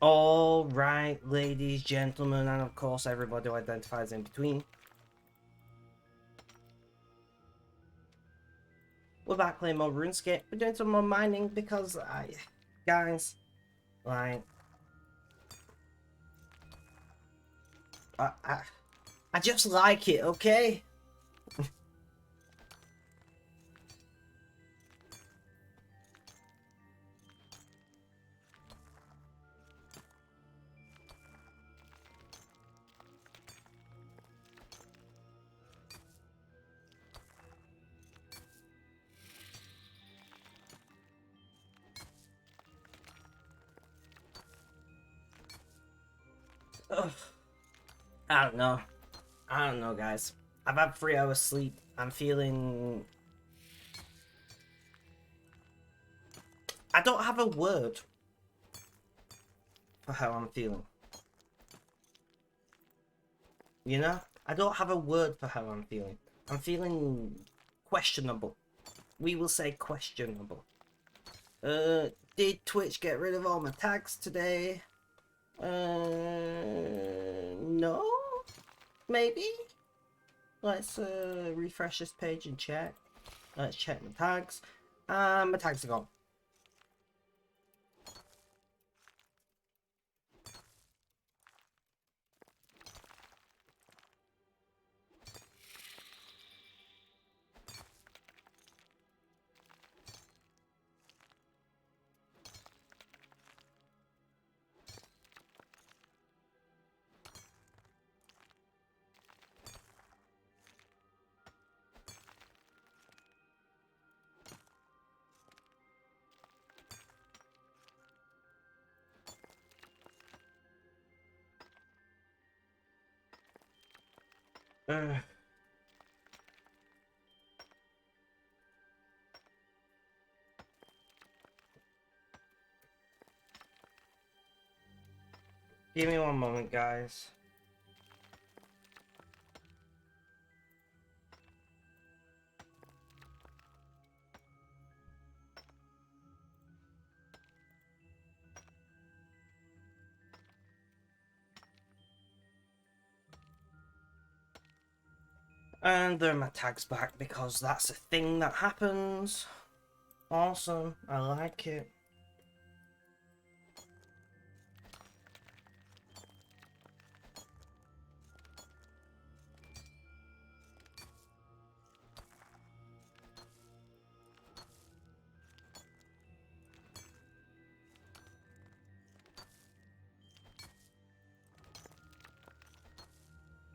All right, ladies, gentlemen, and of course everybody who identifies in between. We're back playing more Runescape. We're doing some more mining because guys, like, I, I, I just like it, okay? Ugh. I don't know. I don't know, guys. I've had 3 hours sleep. I'm feeling... I don't have a word for how I'm feeling. You know? I don't have a word for how I'm feeling. I'm feeling questionable. We will say questionable. Did Twitch get rid of all my tags today? No? Maybe? Let's refresh this page and check. Let's check my tags. My tags are gone. Uh, Give me one moment, guys. And there are my tags back because that's a thing that happens. Awesome. I like it.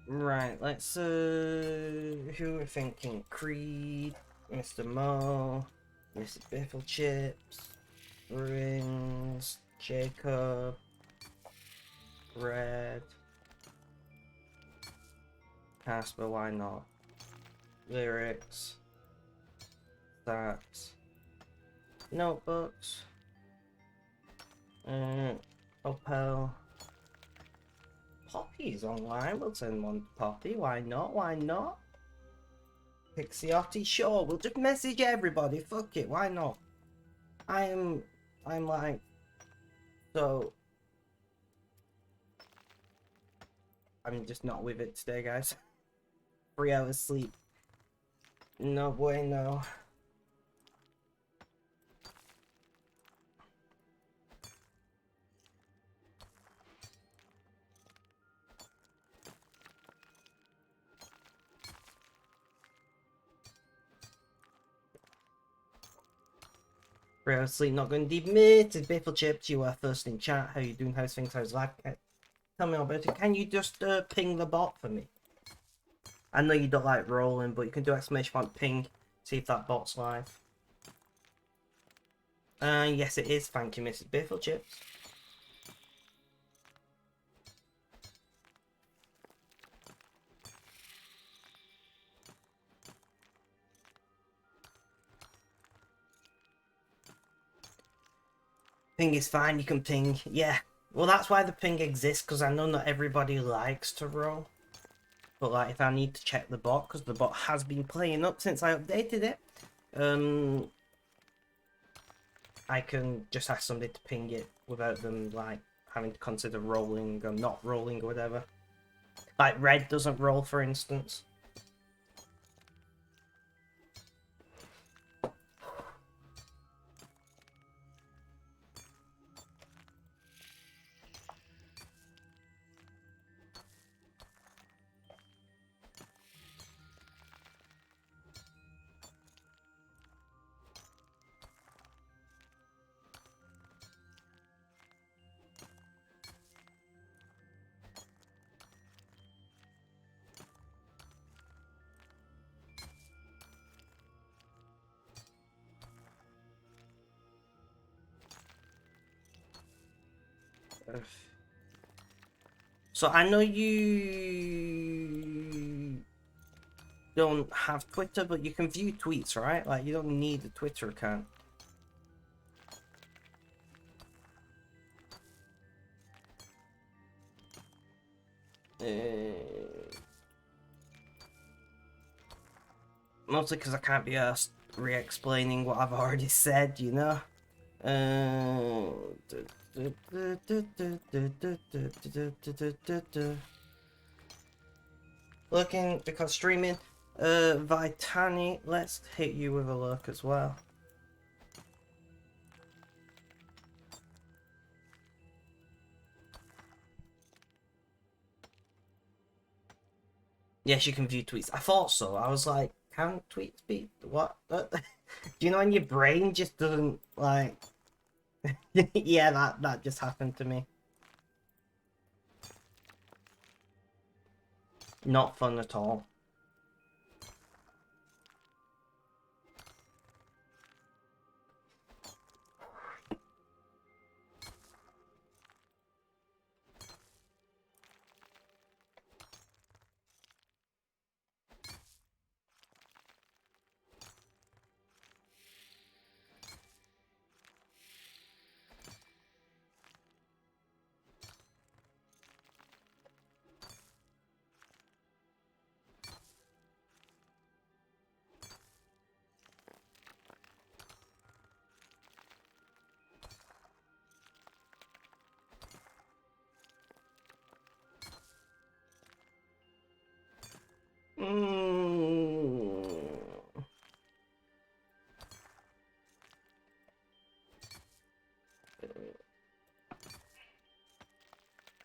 Right, let's who we're thinking? Creed, Mr. Mo, Mrs. Biffle Chips, Rings, Jacob, Red, Casper, why not? Lyrics, Stats, Notebooks, Opel. Poppy's online, we'll send one to Poppy, why not, why not? Pixiotti, sure, we'll just message everybody, fuck it, why not? I'm like, so, I'm just not with it today, guys. 3 hours sleep. No bueno. Sleep not going to admit. It's Biffle Chips, you are first in chat. How you doing? How's things? How's life? Tell me all about it. Can you just ping the bot for me? I know you don't like rolling, but you can do exclamation point ping. See if that bot's live. Yes it is. Thank you, Mrs. Biffle Chips. Ping is fine, you can ping. Yeah. Well, that's why the ping exists, because I know not everybody likes to roll. But like, if I need to check the bot, because the bot has been playing up since I updated it, I can just ask somebody to ping it without them like having to consider rolling or not rolling or whatever. Like red doesn't roll, for instance. So I know you don't have Twitter, but you can view tweets, right? Like, you don't need a Twitter account. Mostly because I can't be asked re-explaining what I've already said, you know? Looking, because streaming, Vitani, let's hit you with a look as well. Yes, you can view tweets. I thought so. I was like, can tweets be what? Do you know when your brain just doesn't like? Yeah, that just happened to me. Not fun at all.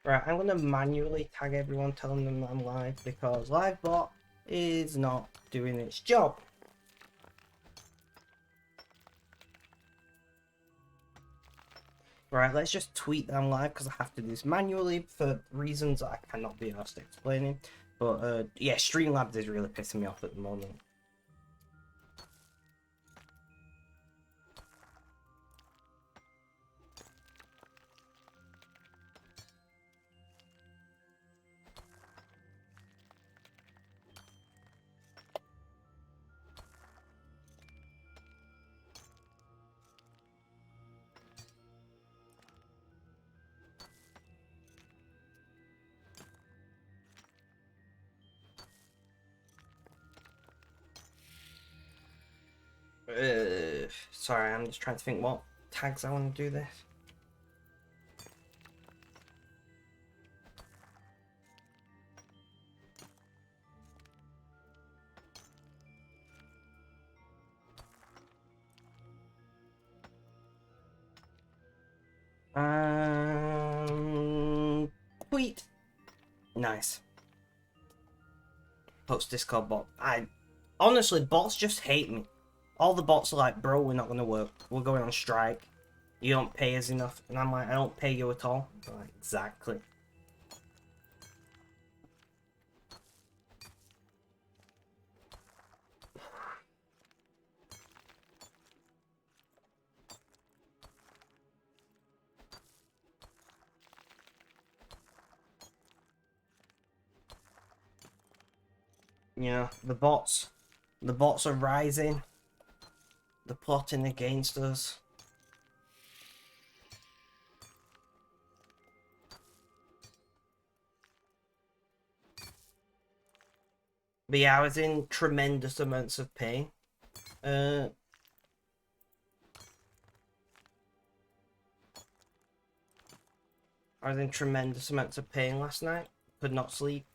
Right, I'm gonna manually tag everyone, telling them that I'm live, because LiveBot is not doing its job. Right, let's just tweet that I'm live, because I have to do this manually for reasons I cannot be asked explaining. But yeah, Streamlabs is really pissing me off at the moment. Sorry, I'm just trying to think what tags I want to do this. Tweet. Nice. Post Discord bot. Honestly, bots just hate me. All the bots are like, bro, we're not gonna work. We're going on strike. You don't pay us enough. And I'm like, I don't pay you at all. Like, exactly. You know, the bots are rising. They're plotting against us. But yeah, I was in tremendous amounts of pain. I was in tremendous amounts of pain last night. Could not sleep.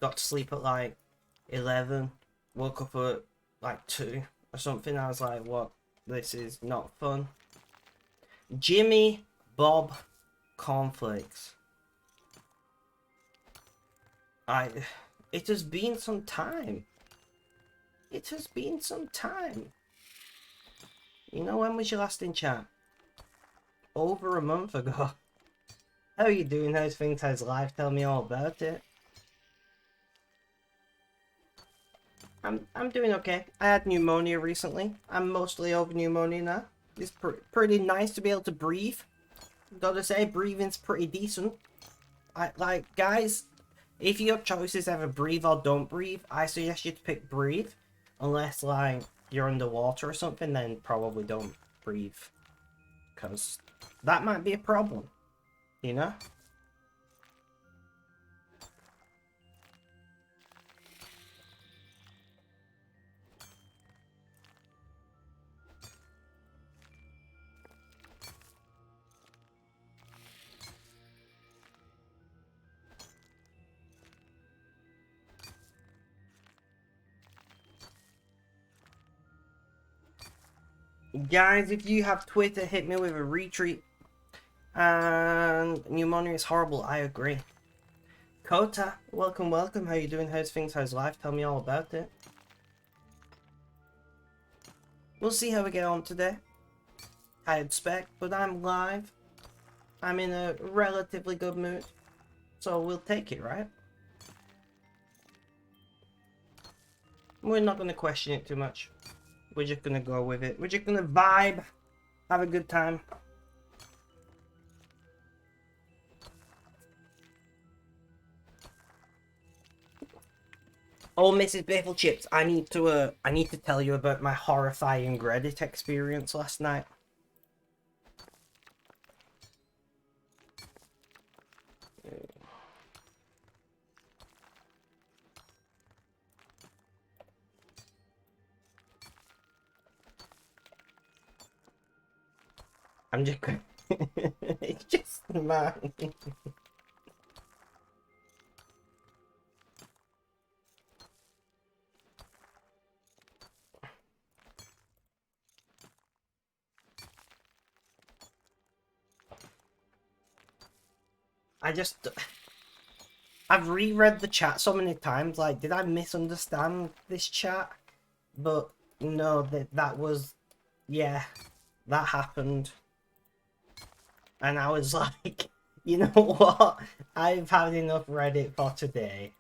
Got to sleep at like 11. Woke up at like 2 or something. I was like, what? This is not fun. Jimmy Bob Cornflakes. It has been some time. It has been some time. You know, when was your last in chat? Over a month ago. How are you doing? How's things? How's life? Tell me all about it. I'm doing okay. I had pneumonia recently. I'm mostly over pneumonia now. It's pretty nice to be able to breathe. Gotta say, breathing's pretty decent. Guys, if your choice is ever breathe or don't breathe, I suggest you to pick breathe. Unless, like, you're underwater or something, then probably don't breathe. Because that might be a problem, you know? Guys, if you have Twitter, hit me with a retweet. And pneumonia is horrible, I agree. Kota, welcome, welcome. How you doing? How's things? How's life? Tell me all about it. We'll see how we get on today. I expect, but I'm live. I'm in a relatively good mood. So we'll take it, right? We're not going to question it too much. We're just going to go with it. We're just going to vibe. Have a good time. Oh, Mrs. Bagel Chips, I need to tell you about my horrifying Reddit experience last night. I'm just going. It's just mine. I've reread the chat so many times, like, did I misunderstand this chat? But no, that was, yeah, that happened. And I was like, you know what? I've had enough Reddit for today.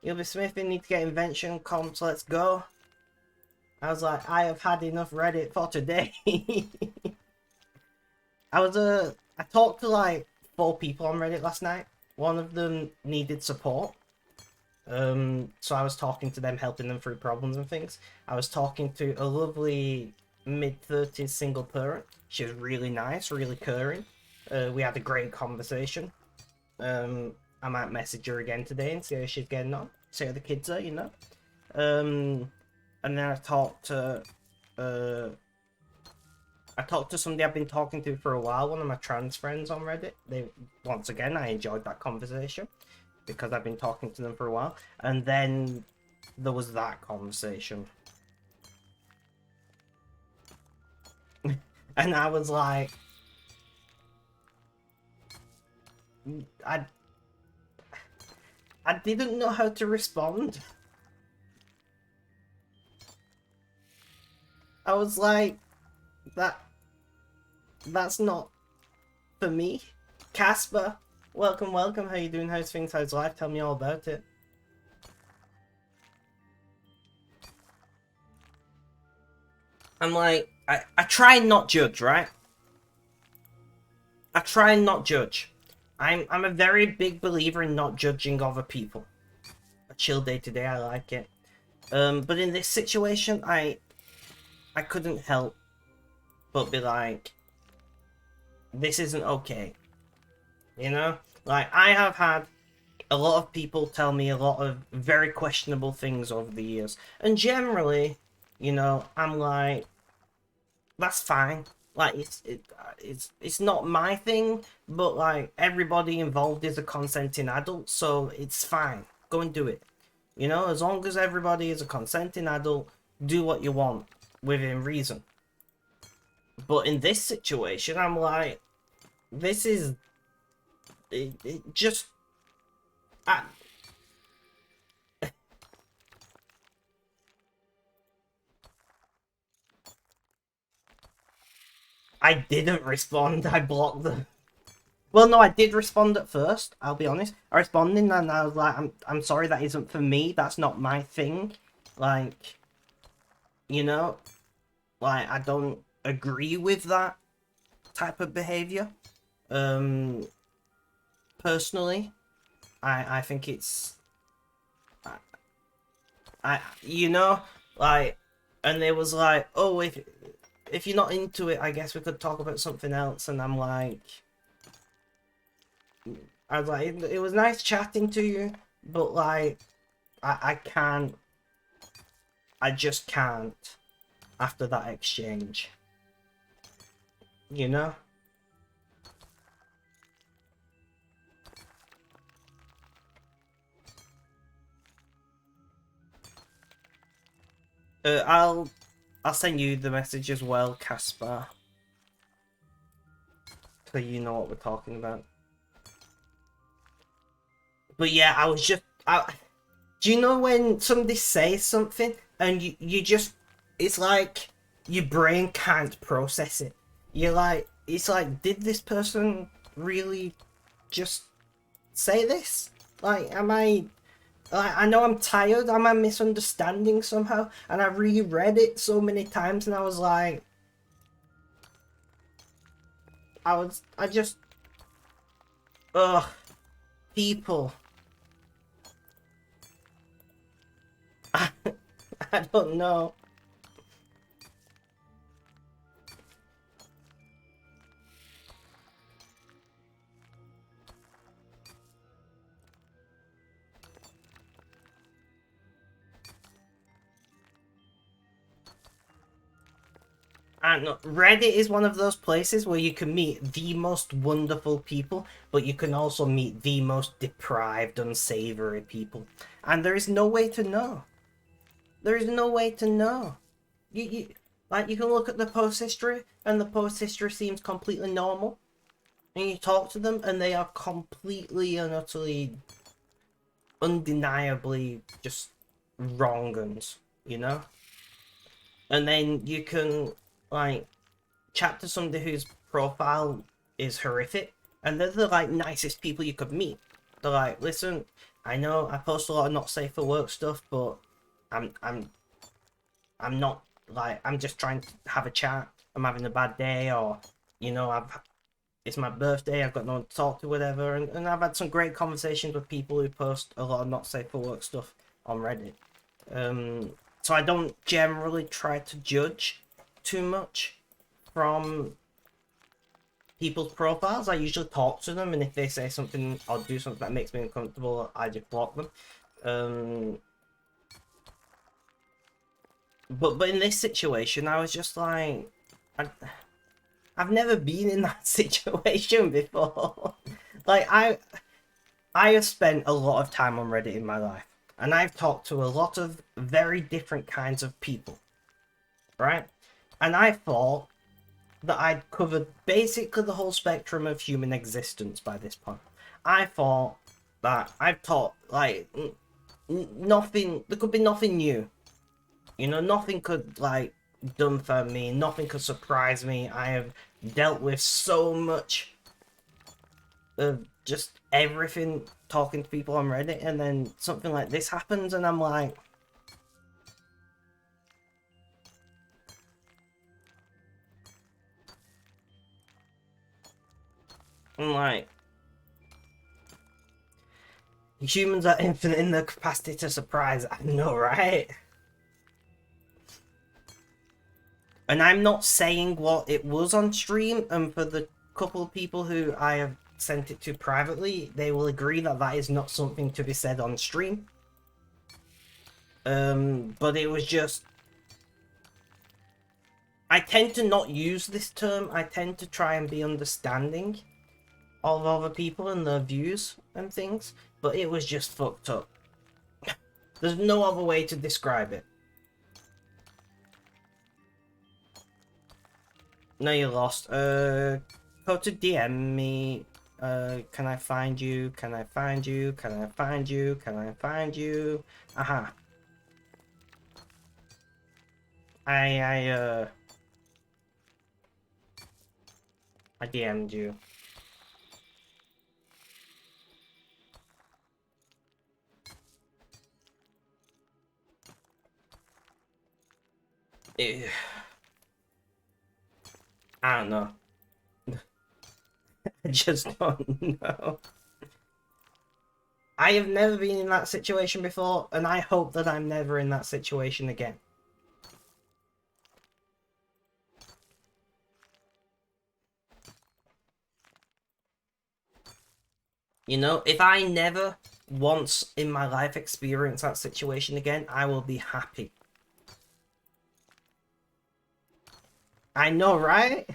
You'll be smithing, need to get invention comps, let's go. I was like, I have had enough Reddit for today. I talked to like 4 people on Reddit last night. One of them needed support. So I was talking to them, helping them through problems and things. I was talking to a lovely mid-30s single parent. She was really nice, really caring. We had a great conversation. I might message her again today and see how she's getting on. See how the kids are, you know. And then I talked to somebody I've been talking to for a while, one of my trans friends on Reddit. Once again, I enjoyed that conversation because I've been talking to them for a while. And then there was that conversation. And I was like, I didn't know how to respond. I was like, that's not for me. Casper, welcome, welcome. How you doing? How's things? How's life? Tell me all about it. I'm like, I try and not judge, right? I try and not judge. I'm a very big believer in not judging other people. A chill day today, I like it. But in this situation, I couldn't help but be like, this isn't okay. You know? Like, I have had a lot of people tell me a lot of very questionable things over the years. And generally, you know, I'm like, that's fine. Like, it's not my thing, but like everybody involved is a consenting adult, so it's fine. Go and do it. You know, as long as everybody is a consenting adult, do what you want within reason. But in this situation, I'm like, this is it just. I didn't respond. I blocked them. Well, no, I did respond at first. I'll be honest. I responded and I was like, I'm sorry, that isn't for me. That's not my thing. Like, you know, like I don't agree with that type of behavior. Personally, I think it's, you know, like, and they was like, oh, if you're not into it, I guess we could talk about something else. And I'm like, I was like, it was nice chatting to you, but like, I can't, I just can't after that exchange, you know? I'll send you the message as well, Caspar, so you know what we're talking about. But yeah, I was just, do you know when somebody says something and you just, it's like your brain can't process it. You're like, it's like, did this person really just say this? Like, am I, like, I know I'm tired, am I misunderstanding somehow? And I reread it so many times and I was like, I just, ugh, people. I don't know. And Reddit is one of those places where you can meet the most wonderful people, but you can also meet the most deprived, unsavory people. And there is no way to know. There is no way to know. You like you can look at the post history, and the post history seems completely normal. And you talk to them, and they are completely and utterly, undeniably just wrong uns, you know? And then you can like chat to somebody whose profile is horrific, and they're the like nicest people you could meet. They're like, listen, I know I post a lot of not safe for work stuff, but I'm not like, I'm just trying to have a chat. I'm having a bad day, or you know, it's my birthday, I've got no one to talk to, whatever. And I've had some great conversations with people who post a lot of not safe for work stuff on Reddit. So I don't generally try to judge too much from people's profiles. I usually talk to them, and if they say something or do something that makes me uncomfortable, I just block them. But in this situation, I was just like, I've never been in that situation before. Like, I have spent a lot of time on Reddit in my life, and I've talked to a lot of very different kinds of people, right? And I thought that I'd covered basically the whole spectrum of human existence by this point. I thought that I've taught, like, nothing, there could be nothing new. You know, nothing could, like, dumbfound me, nothing could surprise me. I have dealt with so much of just everything talking to people on Reddit, and then something like this happens, and I'm like, humans are infinite in their capacity to surprise. I know, right? And I'm not saying what it was on stream, and for the couple of people who I have sent it to privately, they will agree that that is not something to be said on stream. But it was just, I tend to not use this term. I tend to try and be understanding of other people and their views and things, but it was just fucked up. There's no other way to describe it. No, you lost. Go to DM me. Can I find you? Can I find you? Can I find you? Can I find you? Aha. I DM'd you. Eh, I don't know. I just don't know. I have never been in that situation before, and I hope that I'm never in that situation again. You know, if I never once in my life experience that situation again, I will be happy. I know, right?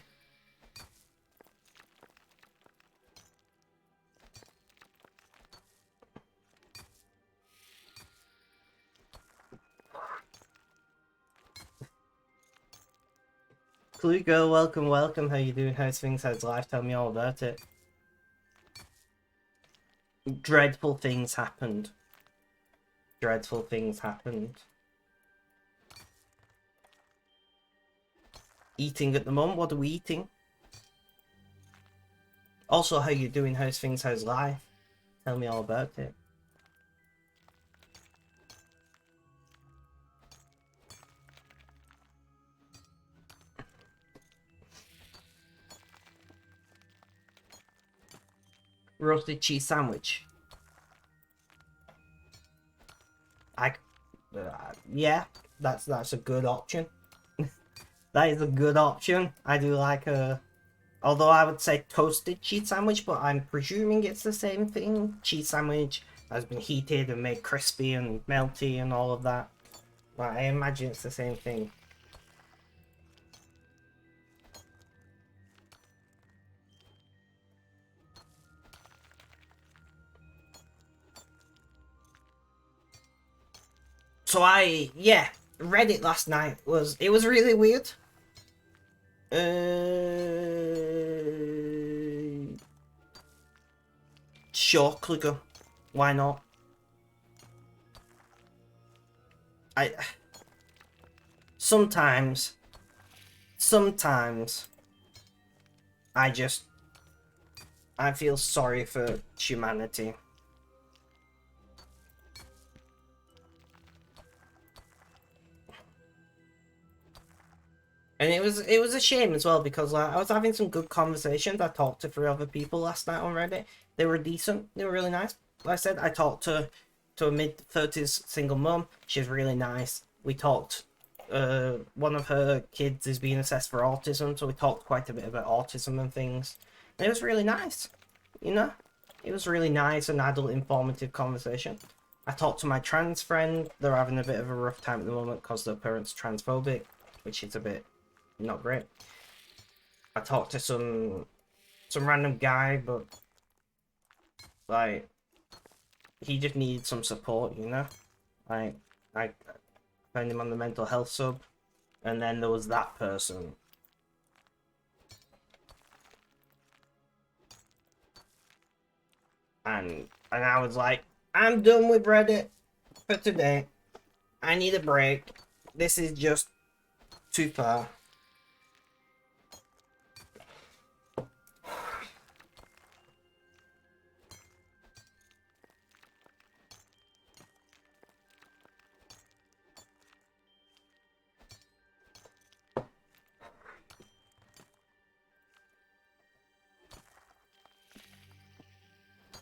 Clue girl, welcome, welcome. How you doing? How's things? How's life? Tell me all about it. Dreadful things happened. Dreadful things happened. Eating at the moment? What are we eating? Also, how you doing? How's things? How's life? Tell me all about it. Roasted cheese sandwich. Yeah, that's a good option. That is a good option. I do like although I would say toasted cheese sandwich, but I'm presuming it's the same thing. Cheese sandwich has been heated and made crispy and melty and all of that. But I imagine it's the same thing. So yeah, Reddit last night was really weird. Sure, clicker. Why not? I sometimes I feel sorry for humanity. And it was a shame as well because I was having some good conversations. I talked to 3 other people last night on Reddit. They were decent. They were really nice. Like I said, I talked to a mid-30s single mum. She's really nice. We talked. One of her kids is being assessed for autism, so we talked quite a bit about autism and things. And it was really nice. You know, it was really nice, an adult, informative conversation. I talked to my trans friend. They're having a bit of a rough time at the moment because their parents are transphobic, which is a bit not great. I talked to some random guy, but like he just needed some support, you know. Like I found him on the mental health sub, and then there was that person. And I was like, I'm done with Reddit for today. I need a break. This is just too far.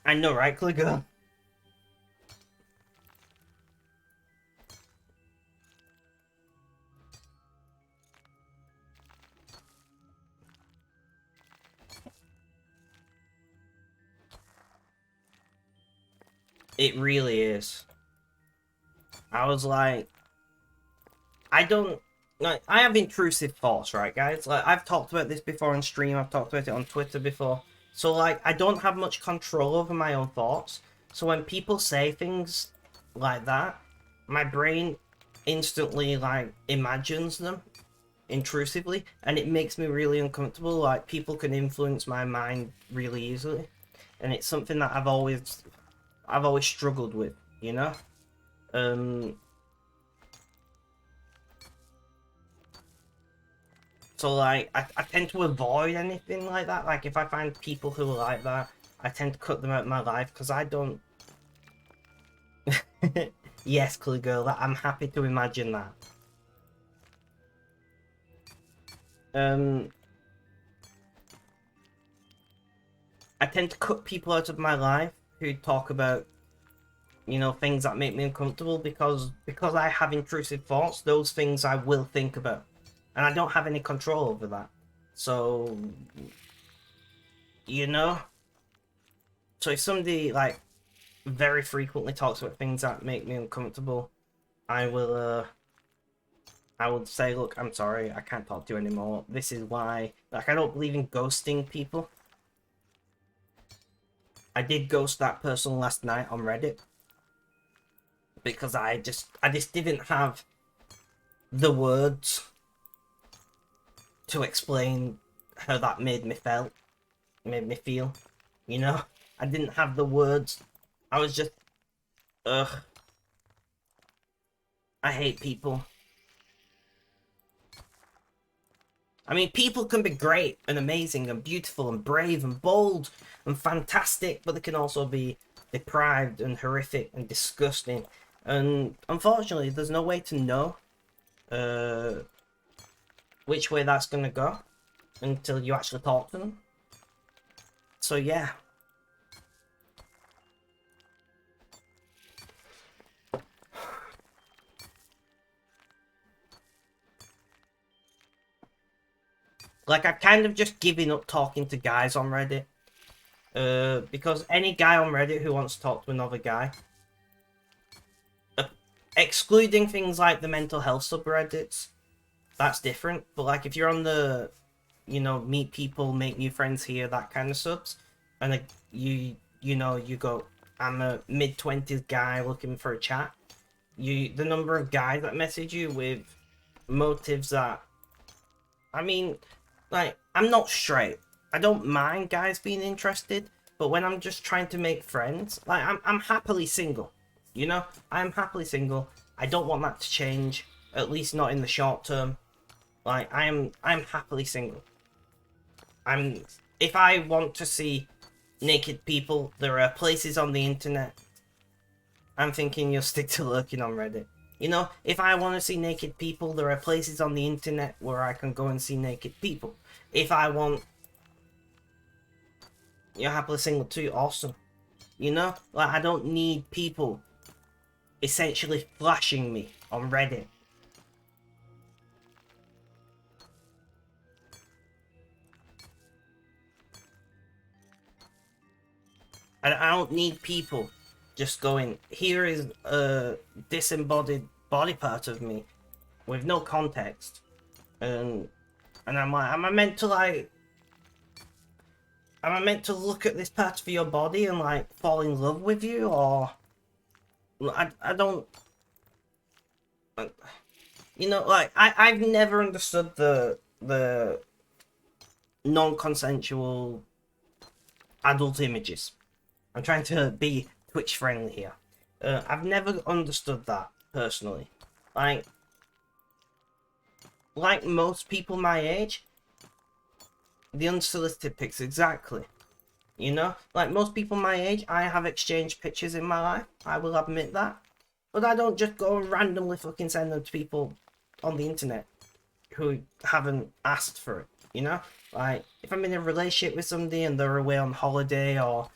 I know, right, clicker? It really is. I was like, I don't like, I have intrusive thoughts, right, guys? Like, I've talked about this before on stream. I've talked about it on Twitter before. So, like, I don't have much control over my own thoughts. So when people say things like that, my brain instantly, like, imagines them intrusively, and it makes me really uncomfortable. Like, people can influence my mind really easily, and it's something that I've always struggled with, you know. Um, so like I tend to avoid anything like that. Like if I find people who are like that, I tend to cut them out of my life because I don't. Yes, Clue Girl, I'm happy to imagine that. Um, I tend to cut people out of my life who talk about, things that make me uncomfortable because I have intrusive thoughts. Those things I will think about, and I don't have any control over that. So, you know, so if somebody like very frequently talks about things that make me uncomfortable, I will I would say, look, I'm sorry, I can't talk to you anymore. This is why. Like, I don't believe in ghosting people. I did ghost that person last night on Reddit because I just didn't have the words to explain how that made me feel. You know, I didn't have the words. I was just, ugh, I hate people. I mean, people can be great and amazing and beautiful and brave and bold and fantastic, but they can also be deprived and horrific and disgusting. And unfortunately, there's no way to know uh, which way that's going to go until you actually talk to them. So, yeah. Like, I've kind of just given up talking to guys on Reddit. Because any guy on Reddit who wants to talk to another guy, excluding things like the mental health subreddits, that's different. But like if you're on the, meet people, make new friends here, that kind of subs, and like you go, I'm a mid-20s guy looking for a chat. The number of guys that message you with motives that, I mean, like I'm not straight. I don't mind guys being interested, but when I'm just trying to make friends, like I'm happily single. I'm happily single. I don't want that to change, at least not in the short term. Like I'm happily single. I'm If I want to see naked people, there are places on the internet. I'm thinking you'll stick to lurking on Reddit. If I want to see naked people, there are places on the internet where I can go and see naked people. If I want, you're happily single too, awesome. Like I don't need people essentially flashing me on Reddit. I don't need people just going, here is a disembodied body part of me with no context. And I'm like, am I meant to look at this part of your body and like fall in love with you, or I don't, like I've never understood the non-consensual adult images. I'm trying to be Twitch friendly here. I've never understood that personally. Like most people my age, the unsolicited pics, exactly. Like most people my age, I have exchanged pictures in my life. I will admit that, but I don't just go and randomly fucking send them to people on the internet who haven't asked for it. Like if I'm in a relationship with somebody and they're away on holiday, or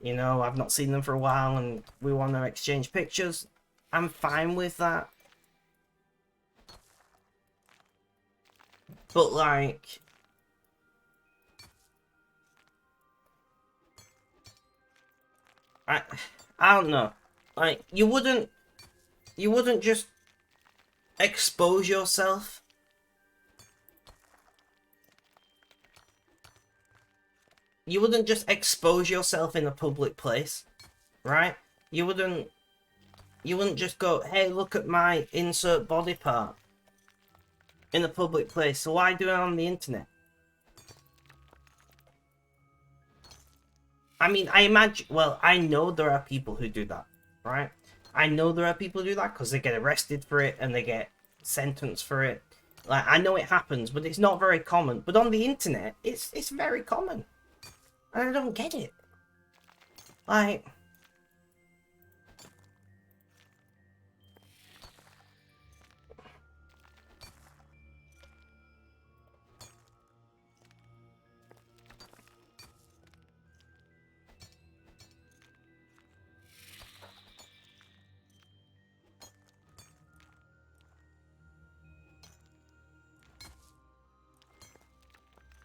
I've not seen them for a while and we want to exchange pictures, I'm fine with that. But like, I don't know. Like you wouldn't just expose yourself You wouldn't just expose yourself in a public place, right? You wouldn't just go, hey, look at my insert body part in a public place. So why do it on the internet? I mean, I imagine, well, I know there are people who do that, right? I know there are people who do that because they get arrested for it and they get sentenced for it. Like, I know it happens, but it's not very common. But on the internet, it's very common. And I don't get it. Like,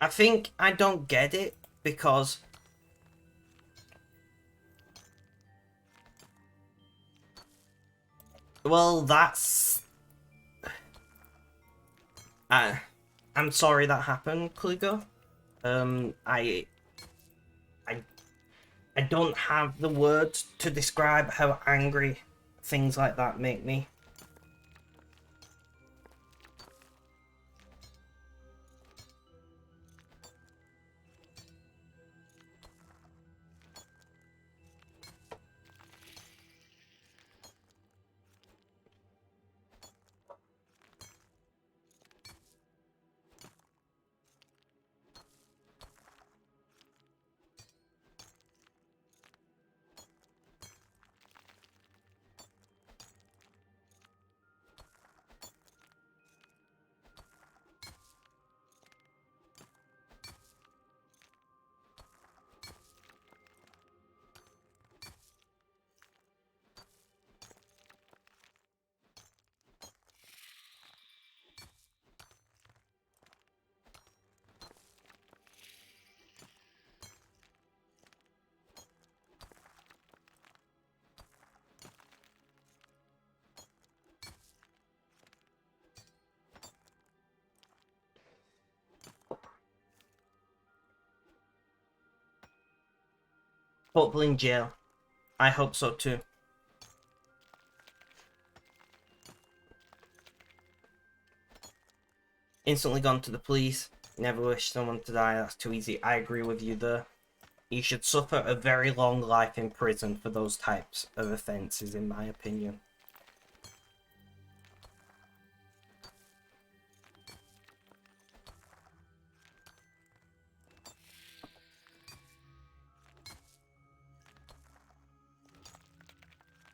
I think I don't get it because, well, that's... I'm sorry that happened, Klugo. I don't have the words to describe how angry things like that make me. Hopefully in jail. I hope so too. Instantly gone to the police. Never wish someone to die. That's too easy. I agree with you there. You should suffer a very long life in prison for those types of offences, in my opinion.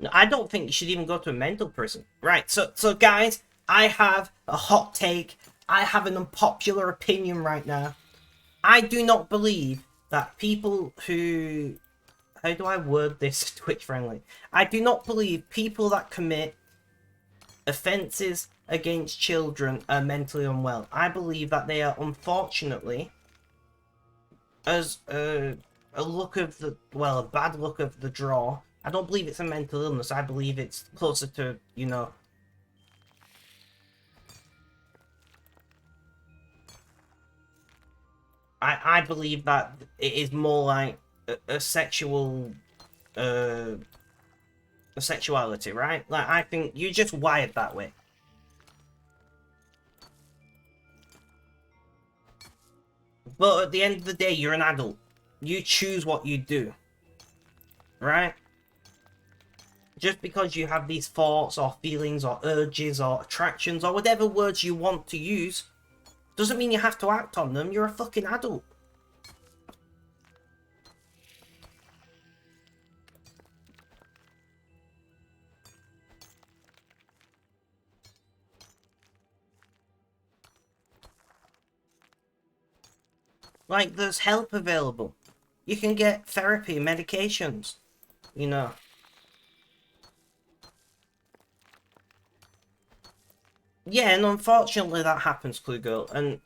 No, I don't think you should even go to a mental prison. Right, so guys, I have a hot take. I have an unpopular opinion right now. I do not believe that people who... How do I word this Twitch friendly? I do not believe people that commit offences against children are mentally unwell. I believe that they are, unfortunately, as a look of the... well, a bad look of the draw. I don't believe it's a mental illness. I believe it's closer to, you know... I believe that it is more like a sexual... a sexuality, right? Like, I think you're just wired that way. But at the end of the day, you're an adult. You choose what you do. Right? Just because you have these thoughts or feelings or urges or attractions or whatever words you want to use doesn't mean you have to act on them. You're a fucking adult. Like, there's help available. You can get therapy, medications, you know. Yeah, and unfortunately that happens, Clue Girl. And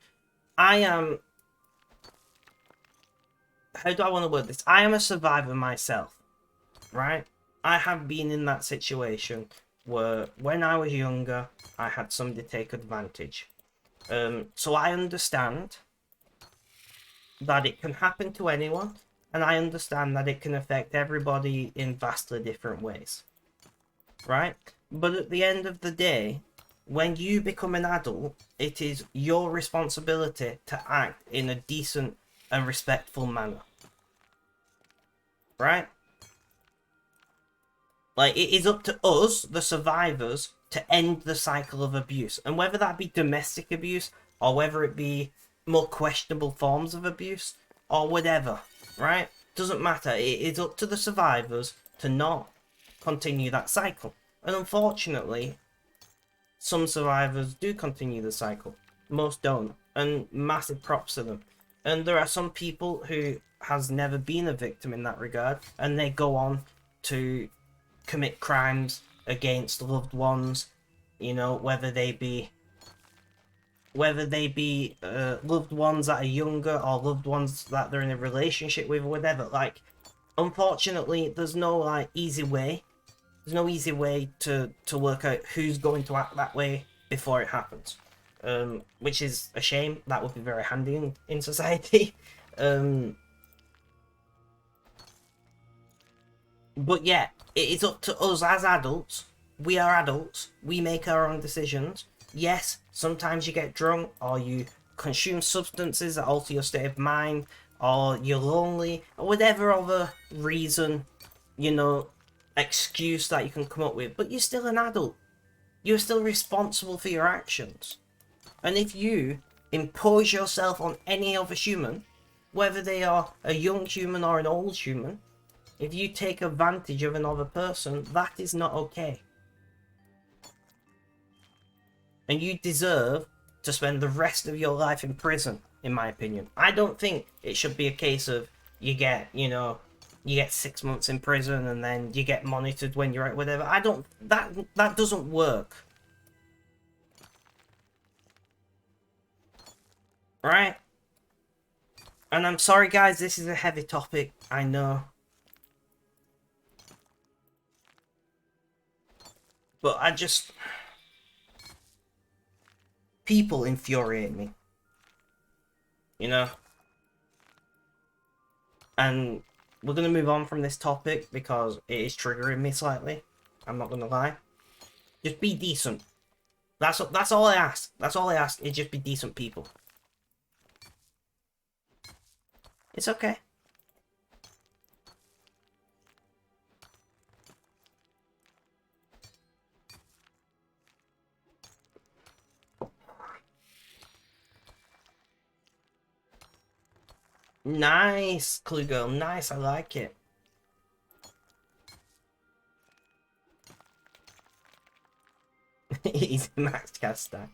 I am... how do I want to word this? I am a survivor myself, right? I have been in that situation where when I was younger, I had somebody take advantage. So I understand that it can happen to anyone, and I understand that it can affect everybody in vastly different ways, right? But at the end of the day, when you become an adult, it is your responsibility to act in a decent and respectful manner, right? Like, it is up to us, the survivors, to end the cycle of abuse. And whether that be domestic abuse, or whether it be more questionable forms of abuse, or whatever, right? Doesn't matter. It is up to the survivors to not continue that cycle. And unfortunately, some survivors do continue the cycle. Most don't. And massive props to them. And there are some people who has never been a victim in that regard, and they go on to commit crimes against loved ones, you know, whether they be loved ones that are younger or loved ones that they're in a relationship with or whatever. Like, unfortunately, there's no easy way. There's no easy way to work out who's going to act that way before it happens, which is a shame. That would be very handy in society. But yeah, it is up to us as adults. We are adults. We make our own decisions. Yes, sometimes you get drunk or you consume substances that alter your state of mind, or you're lonely, or whatever other reason, you know, excuse that you can come up with. But you're still an adult. You're still responsible for your actions. And if you impose yourself on any other human, whether they are a young human or an old human, if you take advantage of another person, that is not okay. And you deserve to spend the rest of your life in prison, in my opinion. I don't think it should be a case of you get 6 months in prison and then you get monitored when you're out, whatever. That doesn't work. Right? And I'm sorry guys, this is a heavy topic, I know. But people infuriate me. You know? And we're going to move on from this topic because it is triggering me slightly. I'm not going to lie. Just be decent. That's all I ask. That's all I ask, is just be decent people. It's okay. Nice, Clue Girl. Nice, I like it. He's a max caster.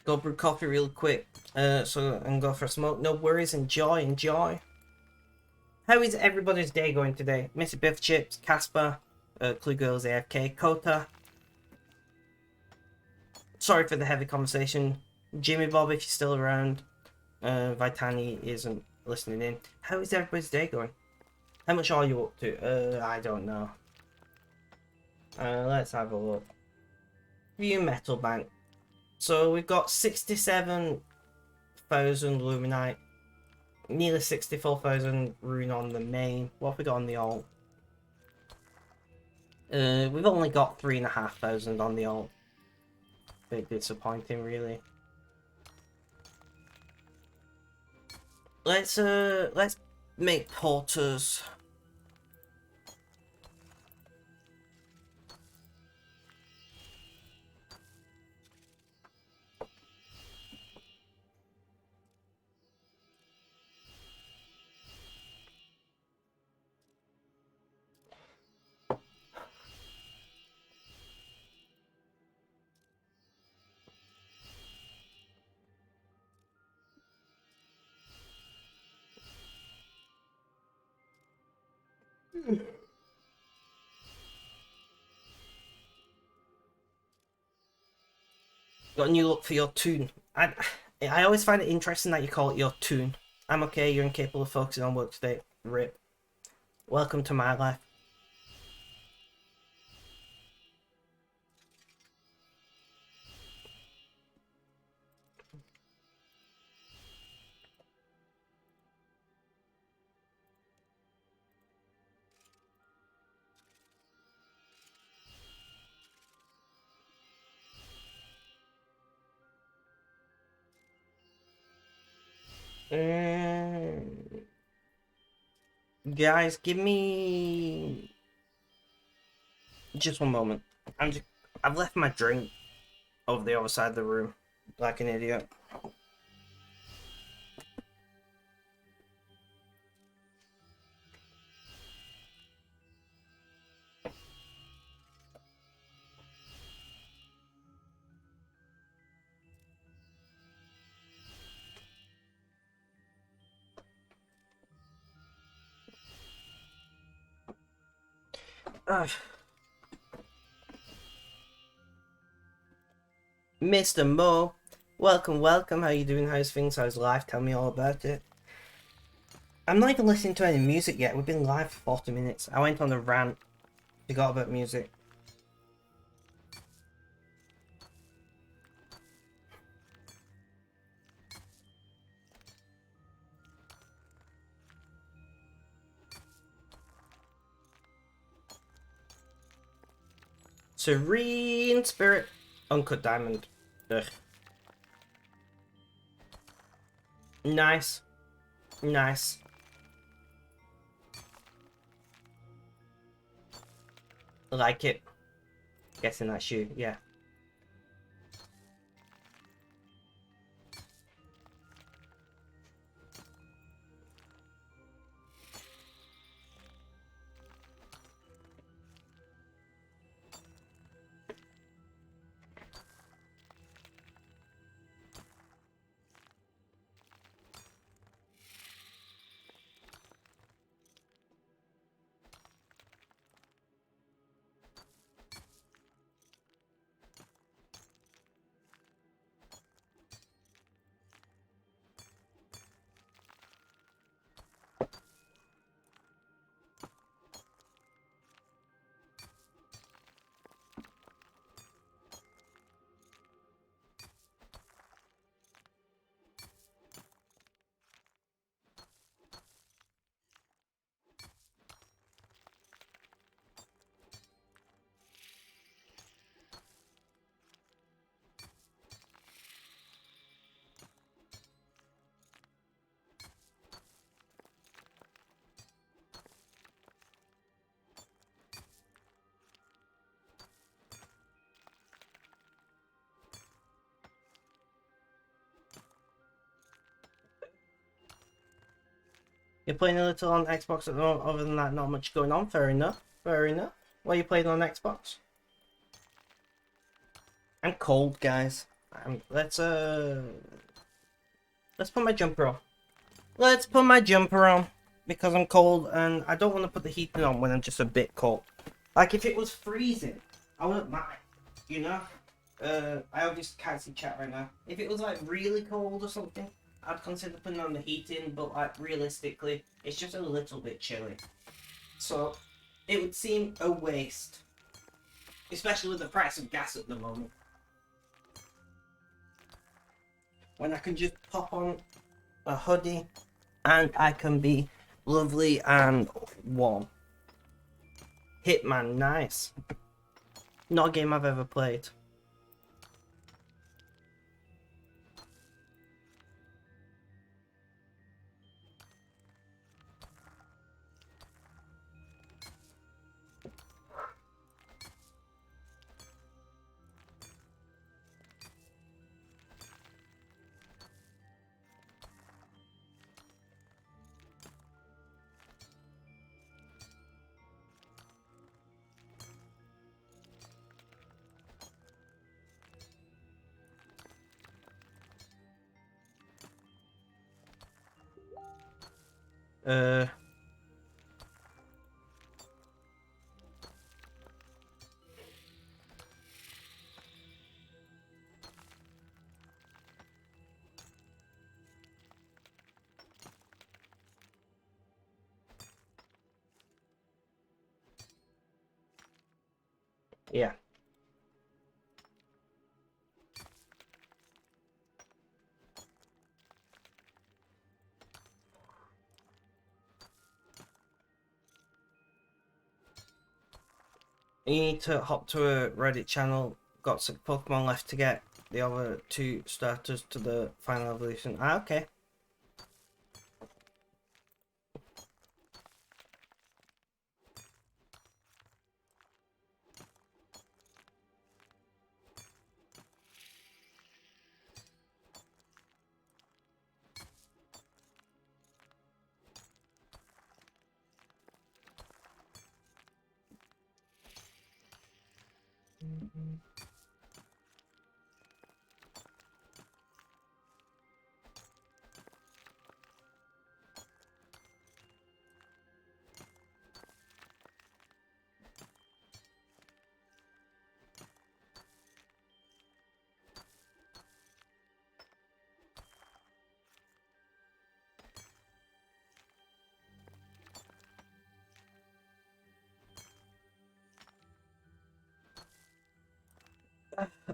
Go brew coffee real quick. And go for a smoke. No worries. Enjoy, enjoy. How is everybody's day going today? Missy Biff Chips, Casper, Clue Girls AFK, Kota. Sorry for the heavy conversation. Jimmy Bob, if you're still around. Vitani isn't listening in. How is everybody's day going? How much are you up to? I don't know. Let's have a look. View Metal Bank. So we've got 67,000 Luminite. Nearly 64,000 rune on the main. What have we got on the alt? We've only got 3,500 on the alt. Bit disappointing, really. Let's make porters. Got a new look for your tune. I always find it interesting that you call it your tune. I'm okay, you're incapable of focusing on work today. Rip. Welcome to my life. Guys, give me just one moment. I've left my drink over the other side of the room, like an idiot. Ugh. Mr. Mo, welcome, welcome. How you doing? How's things? How's life? Tell me all about it. I'm not even listening to any music yet. We've been live for 40 minutes. I went on a rant. Forgot about music. Serene Spirit. Uncut Diamond. Ugh. Nice. Nice. Like it. Guessing that's you, yeah. You're playing a little on Xbox at the moment. Other than that, not much going on. Fair enough. Fair enough. What are you playing on Xbox? I'm cold, guys. Let's put my jumper on. Let's put my jumper on because I'm cold and I don't want to put the heating on when I'm just a bit cold. Like if it was freezing, I wouldn't mind. You know. I obviously can't see chat right now. If it was like really cold or something, I'd consider putting on the heating, but like realistically, it's just a little bit chilly. So it would seem a waste. Especially with the price of gas at the moment. When I can just pop on a hoodie and I can be lovely and warm. Hitman, nice. Not a game I've ever played. Uh, Yeah. You need to hop to a Reddit channel. Got some Pokemon left to get the other 2 starters to the final evolution. Ah, okay.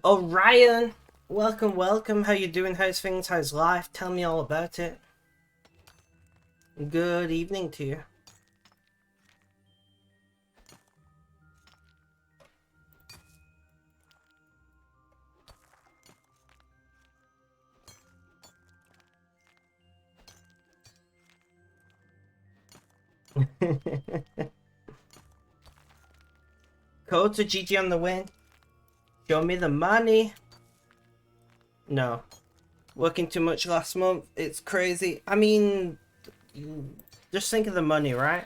Oh, Ryan! Welcome, welcome. How you doing? How's things? How's life? Tell me all about it. Good evening to you. Code to GG on the win. Show me the money. No. Working too much last month. It's crazy. I mean, just think of the money, right?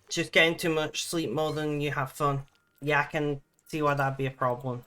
Just getting too much sleep more than you have fun. Yeah, I can see why that'd be a problem.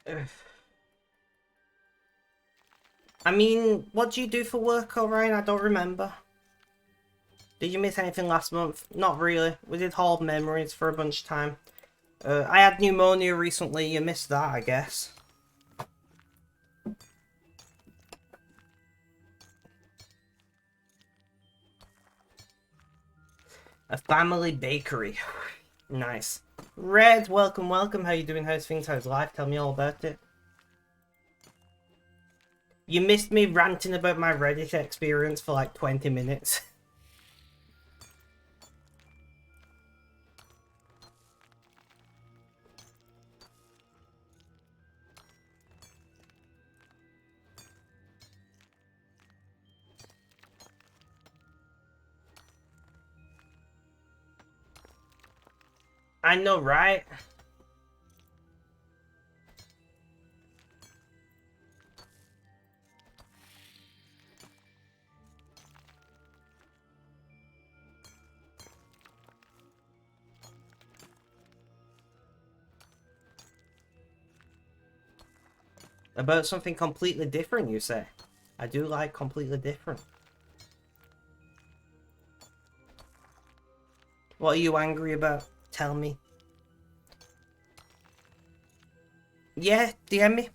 Ugh. I mean, what do you do for work, Orion? I don't remember. Did you miss anything last month? Not really. We did hold memories for a bunch of time. I had pneumonia recently. You missed that, I guess. A family bakery. Nice. Red, welcome, welcome. How you doing? How's things? How's life? Tell me all about it. You missed me ranting about my Reddit experience for like 20 minutes. I know, right? About something completely different, you say? I do like completely different. What are you angry about? Tell me. Yeah, DM me.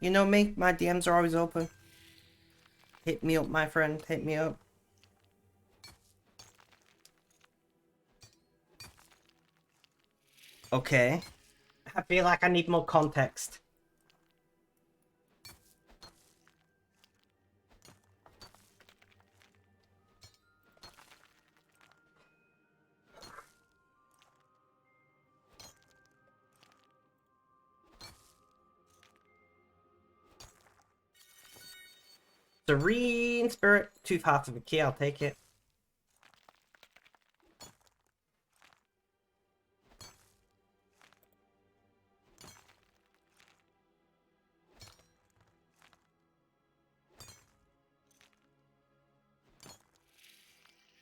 You know me, my DMs are always open. Hit me up, my friend, hit me up. Okay. I feel like I need more context. Serene Spirit, 2/2 of a key, I'll take it.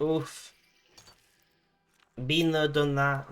Oof. Been there, done that.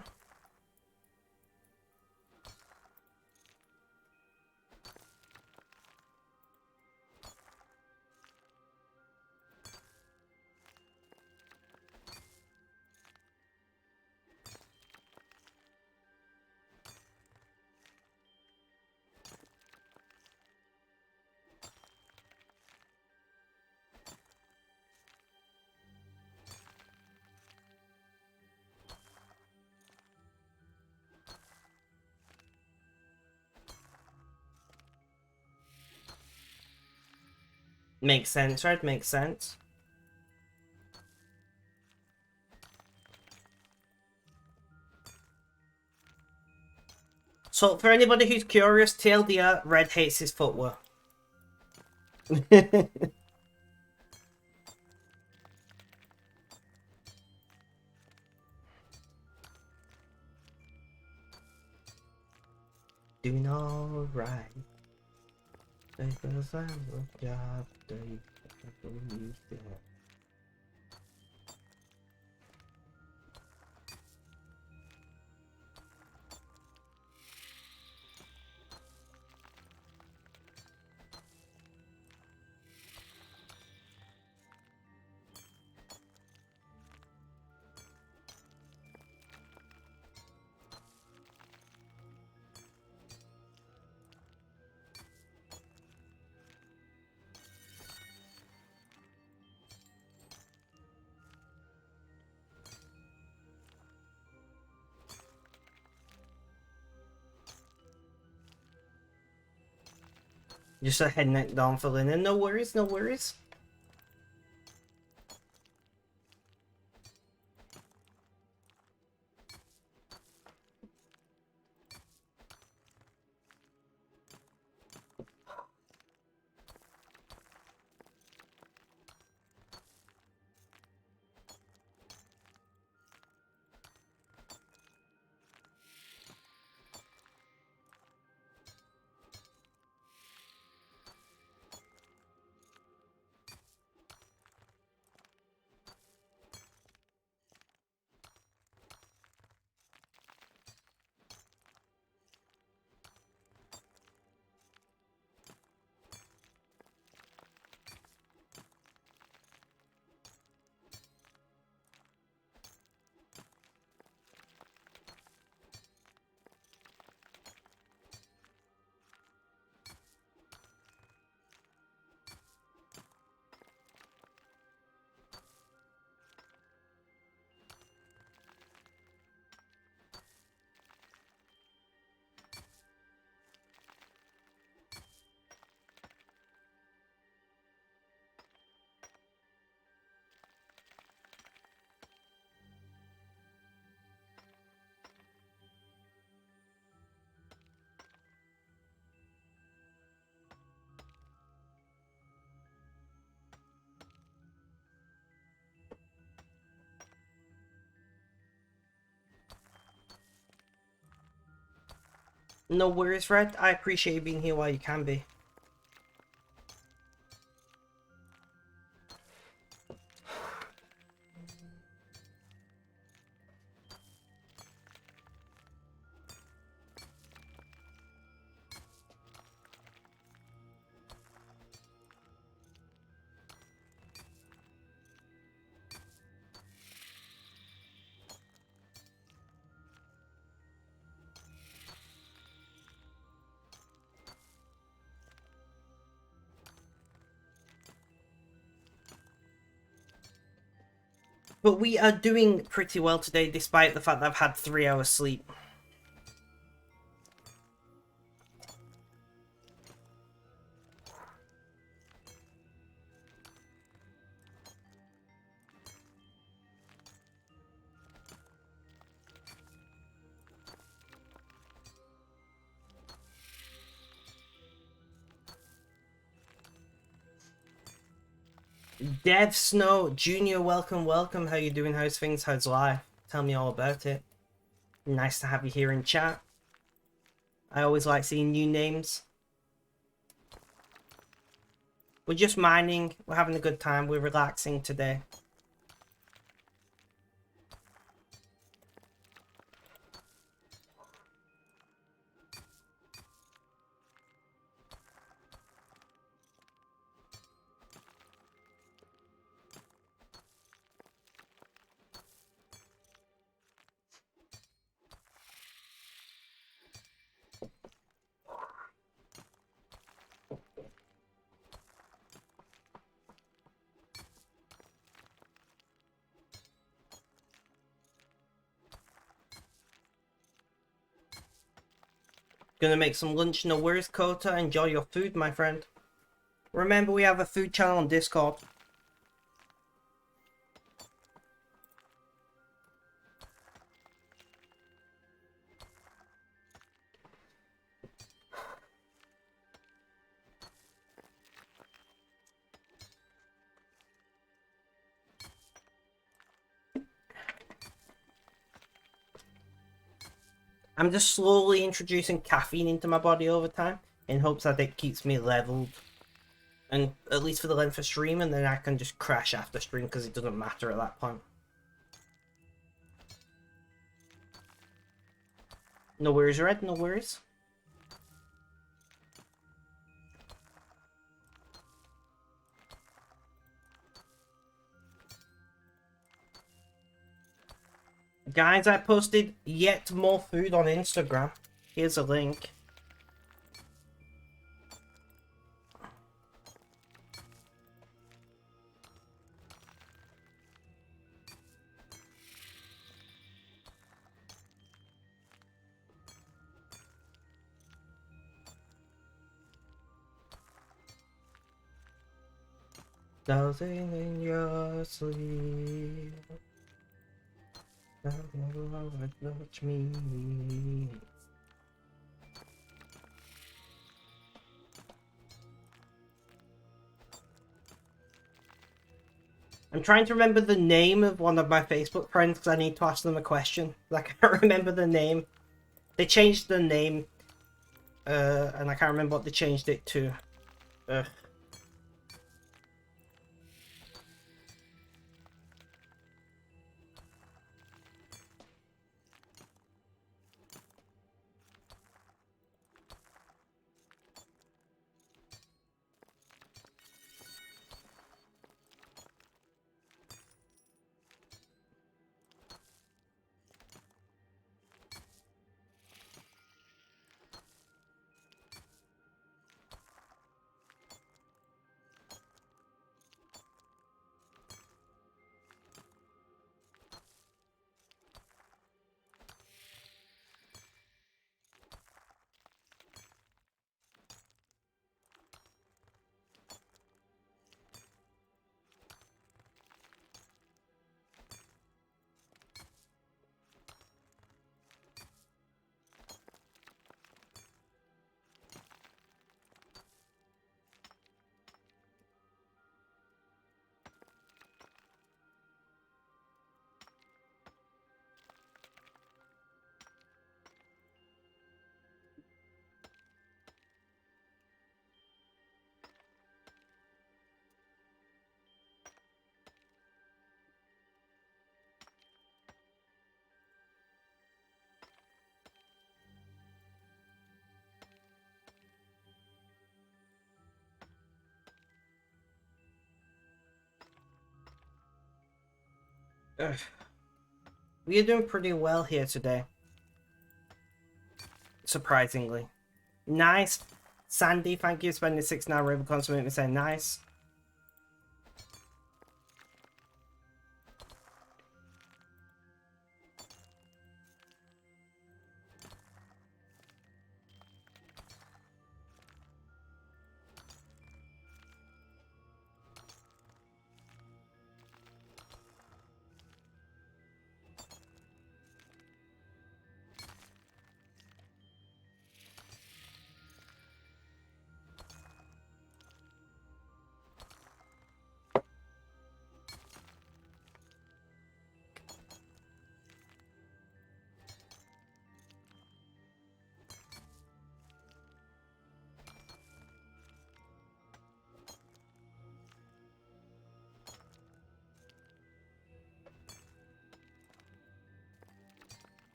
Makes sense, right? Makes sense. So, for anybody who's curious, TLDR, Red hates his footwear. Doing alright. Because I'm a job that you believe in. Just a head neck down for linen. No worries, no worries. No worries, Red. I appreciate you being here while you can be. But we are doing pretty well today, despite the fact that I've had 3 hours sleep. Dev Snow Junior, welcome, welcome. How you doing? How's things? How's life? Tell me all about it. Nice to have you here in chat. I always like seeing new names. We're just mining. We're having a good time. We're relaxing today. Gonna make some lunch. No worries, Kota. Enjoy your food, my friend. Remember, we have a food channel on Discord. I'm just slowly introducing caffeine into my body over time in hopes that it keeps me leveled. And at least for the length of stream, and then I can just crash after stream because it doesn't matter at that point. No worries, Red, no worries. Guys, I posted yet more food on Instagram. Here's a link. Dozing in your sleep. Touch me. I'm trying to remember the name of one of my Facebook friends because I need to ask them a question. I can't remember the name. They changed the name, and I can't remember what they changed it to. We are doing pretty well here today. Surprisingly. Nice. Sandy, thank you for spending 6 now. Rubicon, so make me say nice.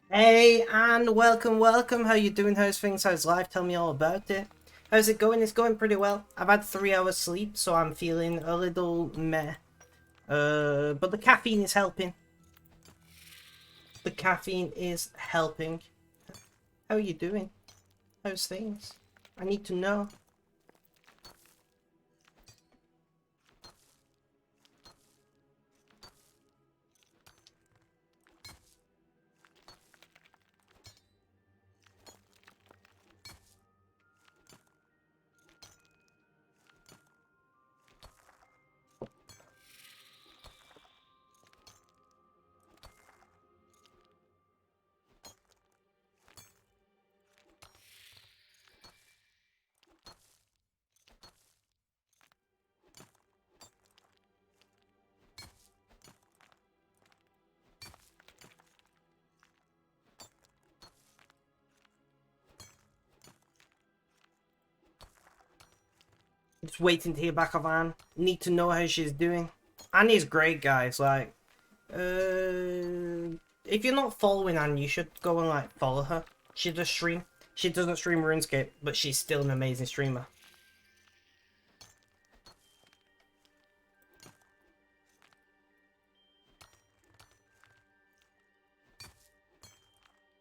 Hey, and welcome. How you doing? How's things? How's life? Tell me all about it. How's it going? It's going pretty well. I've had 3 hours sleep, so I'm feeling a little meh. But the caffeine is helping. The caffeine is helping. How are you doing? How's things? I need to know. Just waiting to hear back of Anne. Need to know how she's doing. Annie's great, guys. Like, if you're not following Anne, you should go and like follow her. She does stream. She doesn't stream Runescape, but she's still an amazing streamer.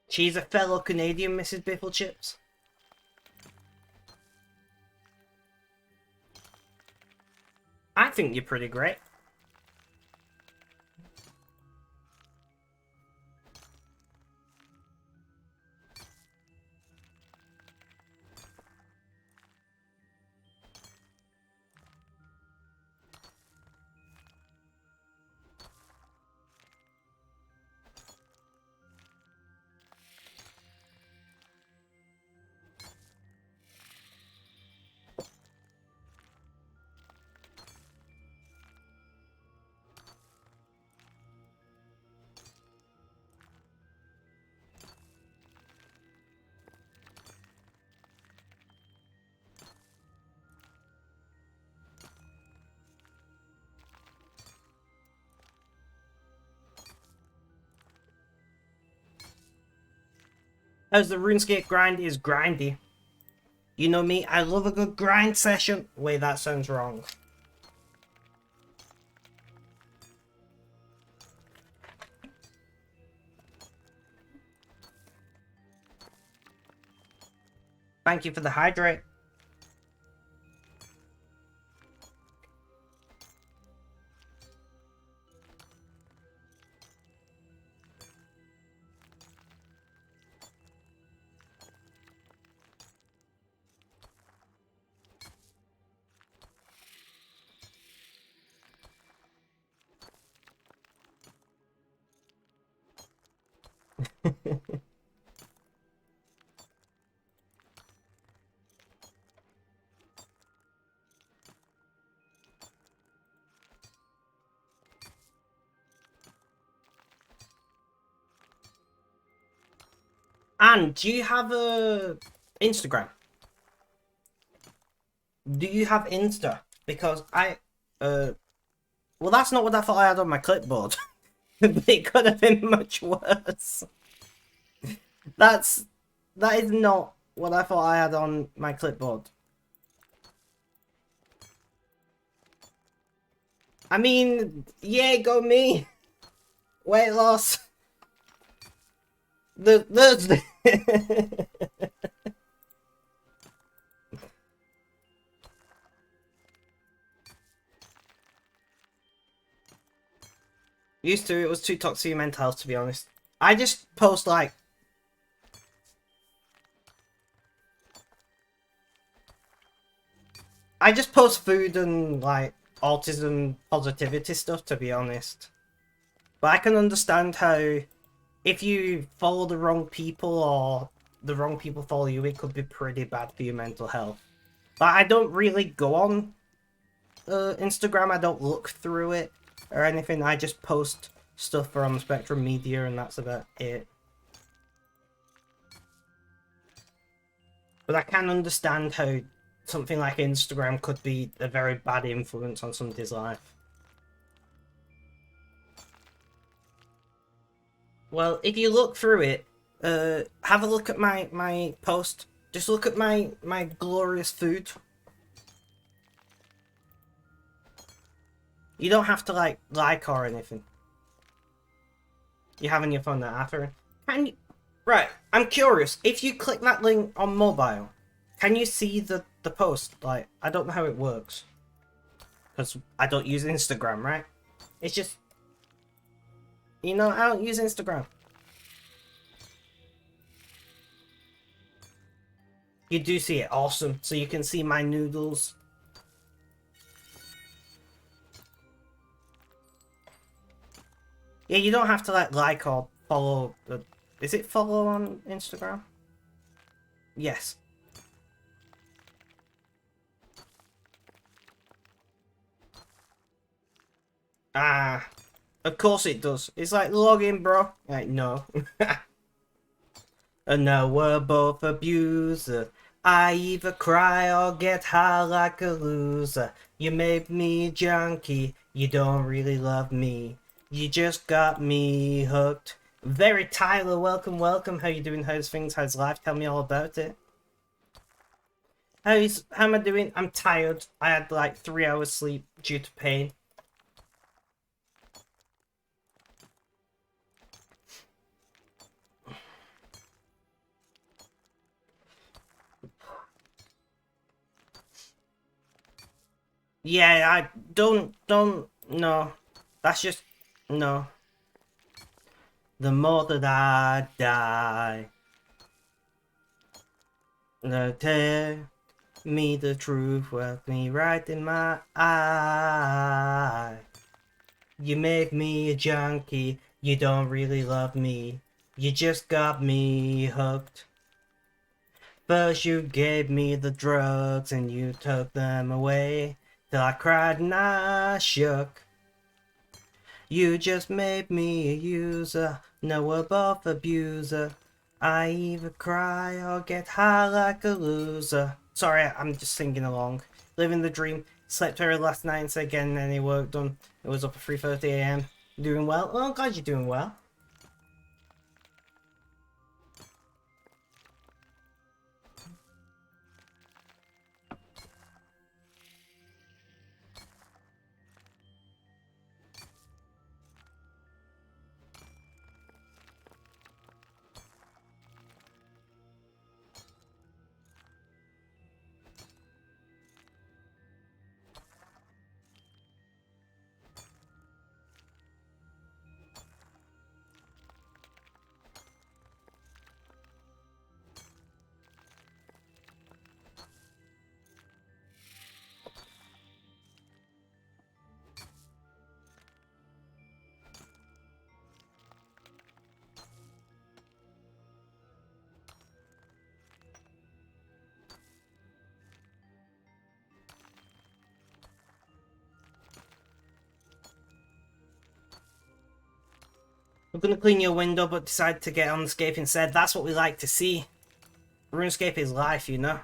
She's a fellow Canadian, Mrs. Biffle Chips. I think you're pretty great. As the RuneScape grind is grindy. You know me, I love a good grind session. Wait, that sounds wrong. Thank you for the hydrate. And do you have a Instagram? Do you have Insta? Because well, that's not what I thought I had on my clipboard. But it could have been much worse. That is not what I thought I had on my clipboard. I mean, yeah, go me. Weight loss. The used to, it was too toxic mental health, to be honest. I just post like food and like autism positivity stuff, to be honest. But I can understand how if you follow the wrong people or the wrong people follow you, it could be pretty bad for your mental health. But I don't really go on Instagram. I don't look through it or anything. I just post stuff from Spectrum Media and that's about it. But I can understand how something like Instagram could be a very bad influence on somebody's life. Well, if you look through it, Have a look at my post. Just look at my glorious food. You don't have to like or anything. You have on your phone that after. Can you? Right. I'm curious. If you click that link on mobile, can you see the post? Like, I don't know how it works because I don't use Instagram, right? It's just, I don't use Instagram. You do see it, awesome. So you can see my noodles. Yeah, you don't have to like or follow. Is it follow on Instagram? Yes. Ah, of course it does. It's like login, bro. Like no. And now we're both abuser. I either cry or get high like a loser. You made me junkie. You don't really love me. You just got me hooked. Very Tyler, welcome, welcome. How you doing? How's things? How's life? Tell me all about it. How am I doing? I'm tired. I had like 3 hours sleep due to pain. Yeah, I don't, no. That's just, no. The more that I die, tell me the truth, look me right in my eye. You make me a junkie, you don't really love me. You just got me hooked. First you gave me the drugs and you took them away. Till I cried and I shook. You just made me a user, no above abuser. I either cry or get high like a loser. Sorry, I'm just singing along. Living the dream. Slept early last night instead of getting any work done. It was up at 3:30 AM. Doing well? Oh, I'm glad you're doing well. I'm gonna clean your window, but decided to get on Runescape instead. That's what we like to see. Runescape is life, you know?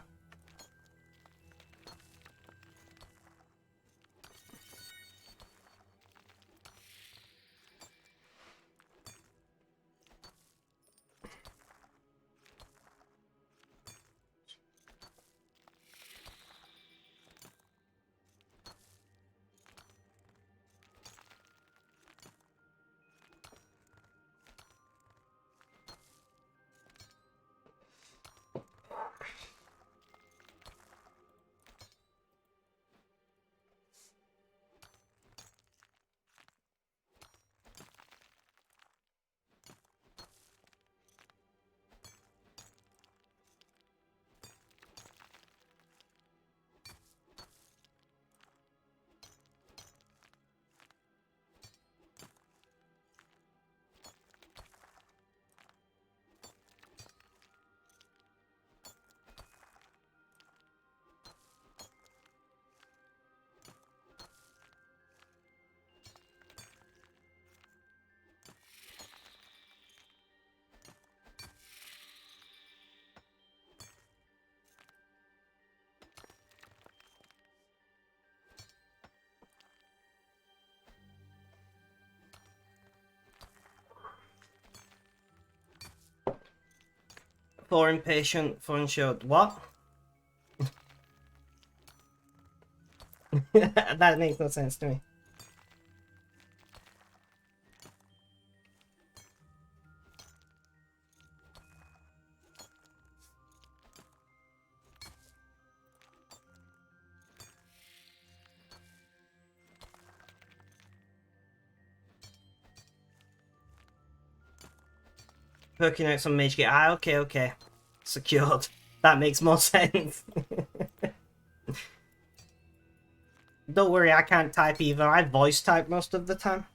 For impatient, for unsure. What? That makes no sense to me. Perking out some mage gear. Ah, okay, okay. Secured. That makes more sense. Don't worry, I can't type either. I voice type most of the time.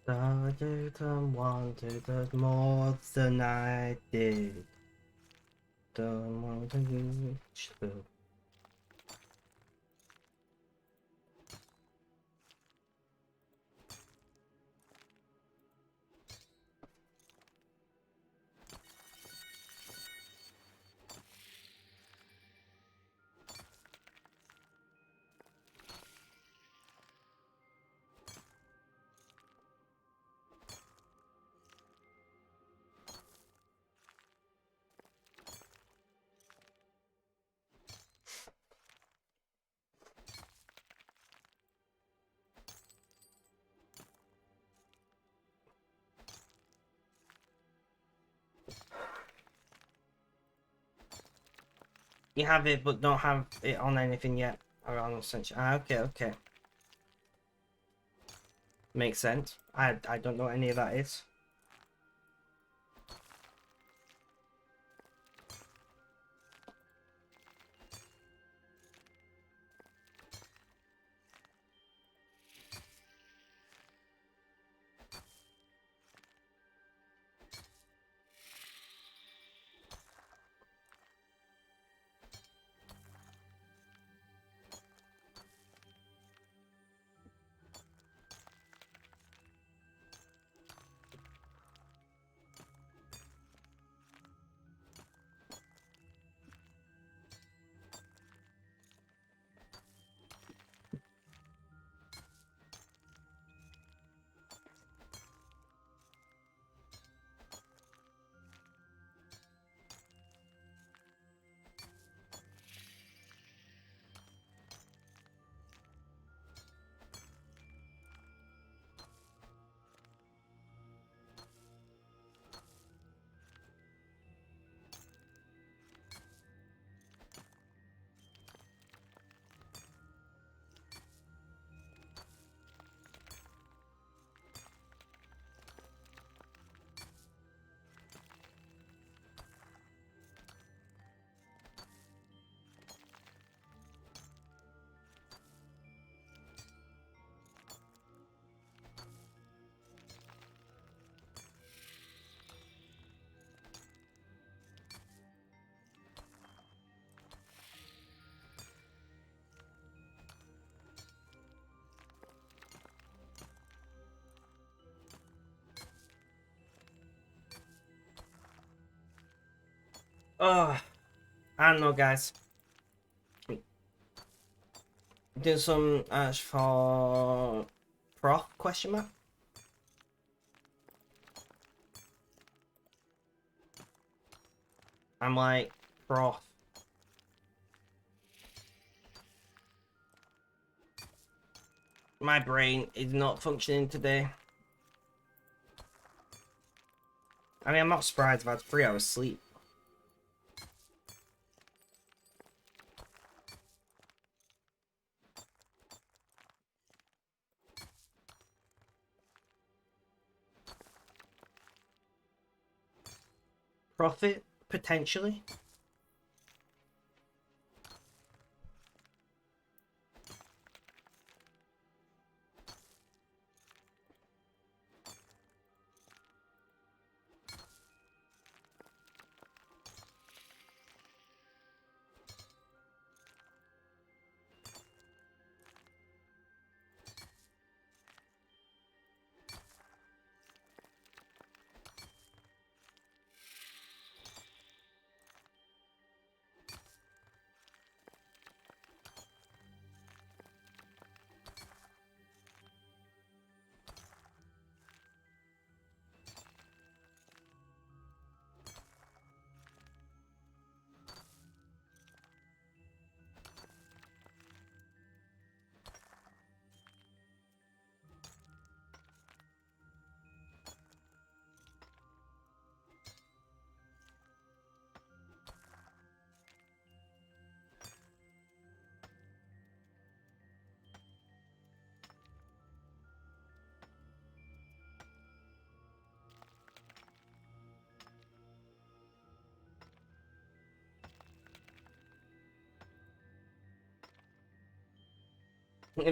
I didn't want it more than I did. Don't want to reach the... You have it, but don't have it on anything yet. Around essential. Ah, okay, okay. Makes sense. I don't know what any of that is. Oh, I don't know, guys. Do some for prof question mark. I'm like prof. My brain is not functioning today. I mean, I'm not surprised. I've had 3 hours sleep. Profit potentially.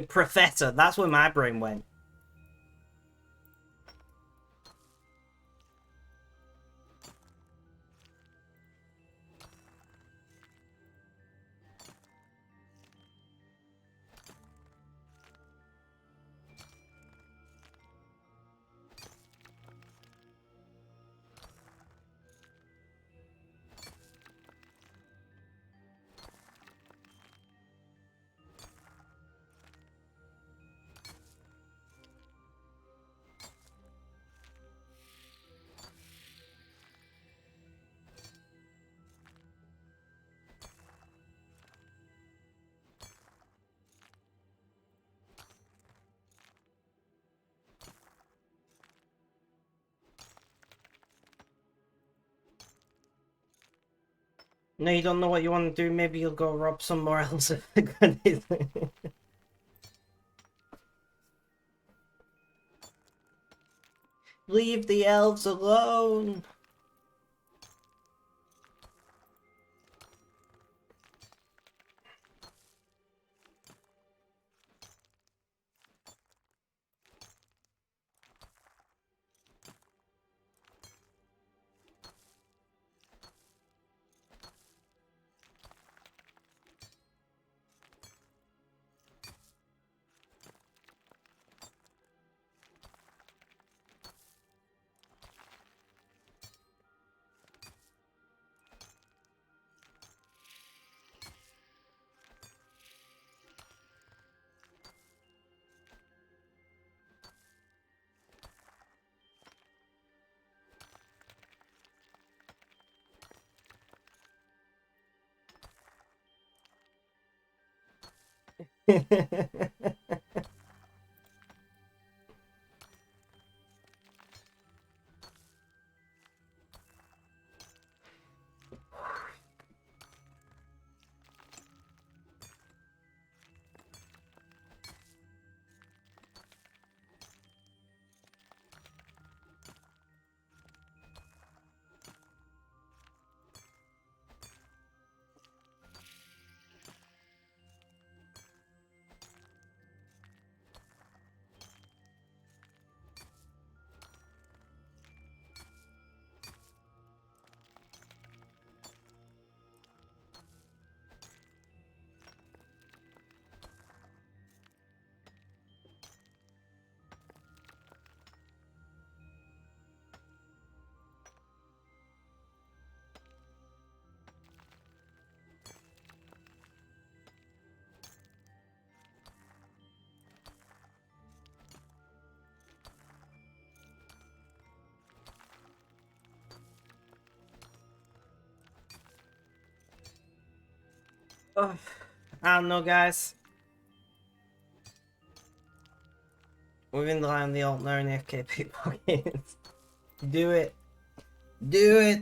Professor, that's where my brain went. No, you don't know what you want to do. Maybe you'll go rob somewhere else. Leave the elves alone. Oh, I don't know, guys. We're in the line of the alt now in AFK pickpockets. Do it. Do it.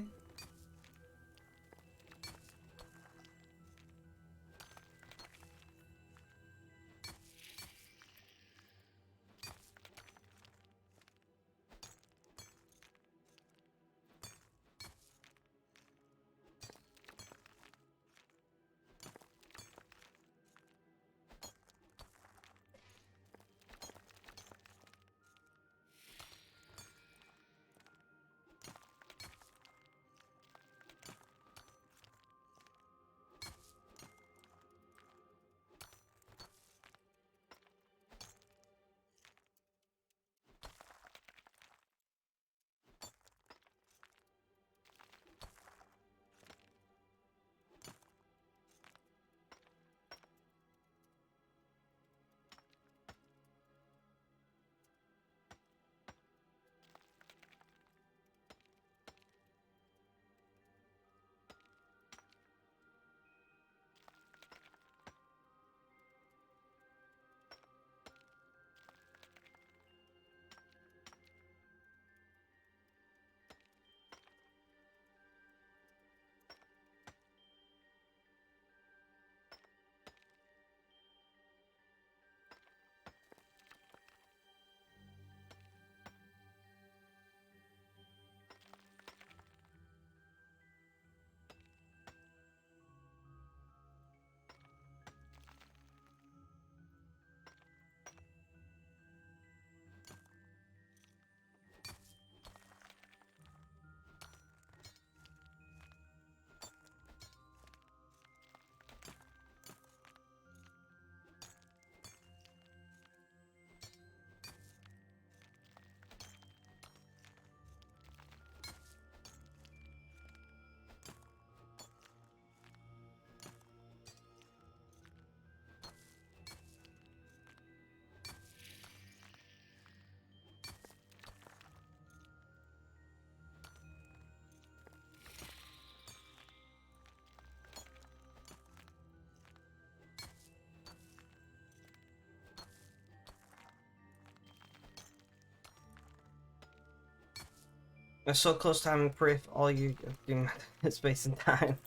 We're so close to having proof all you doing space and time.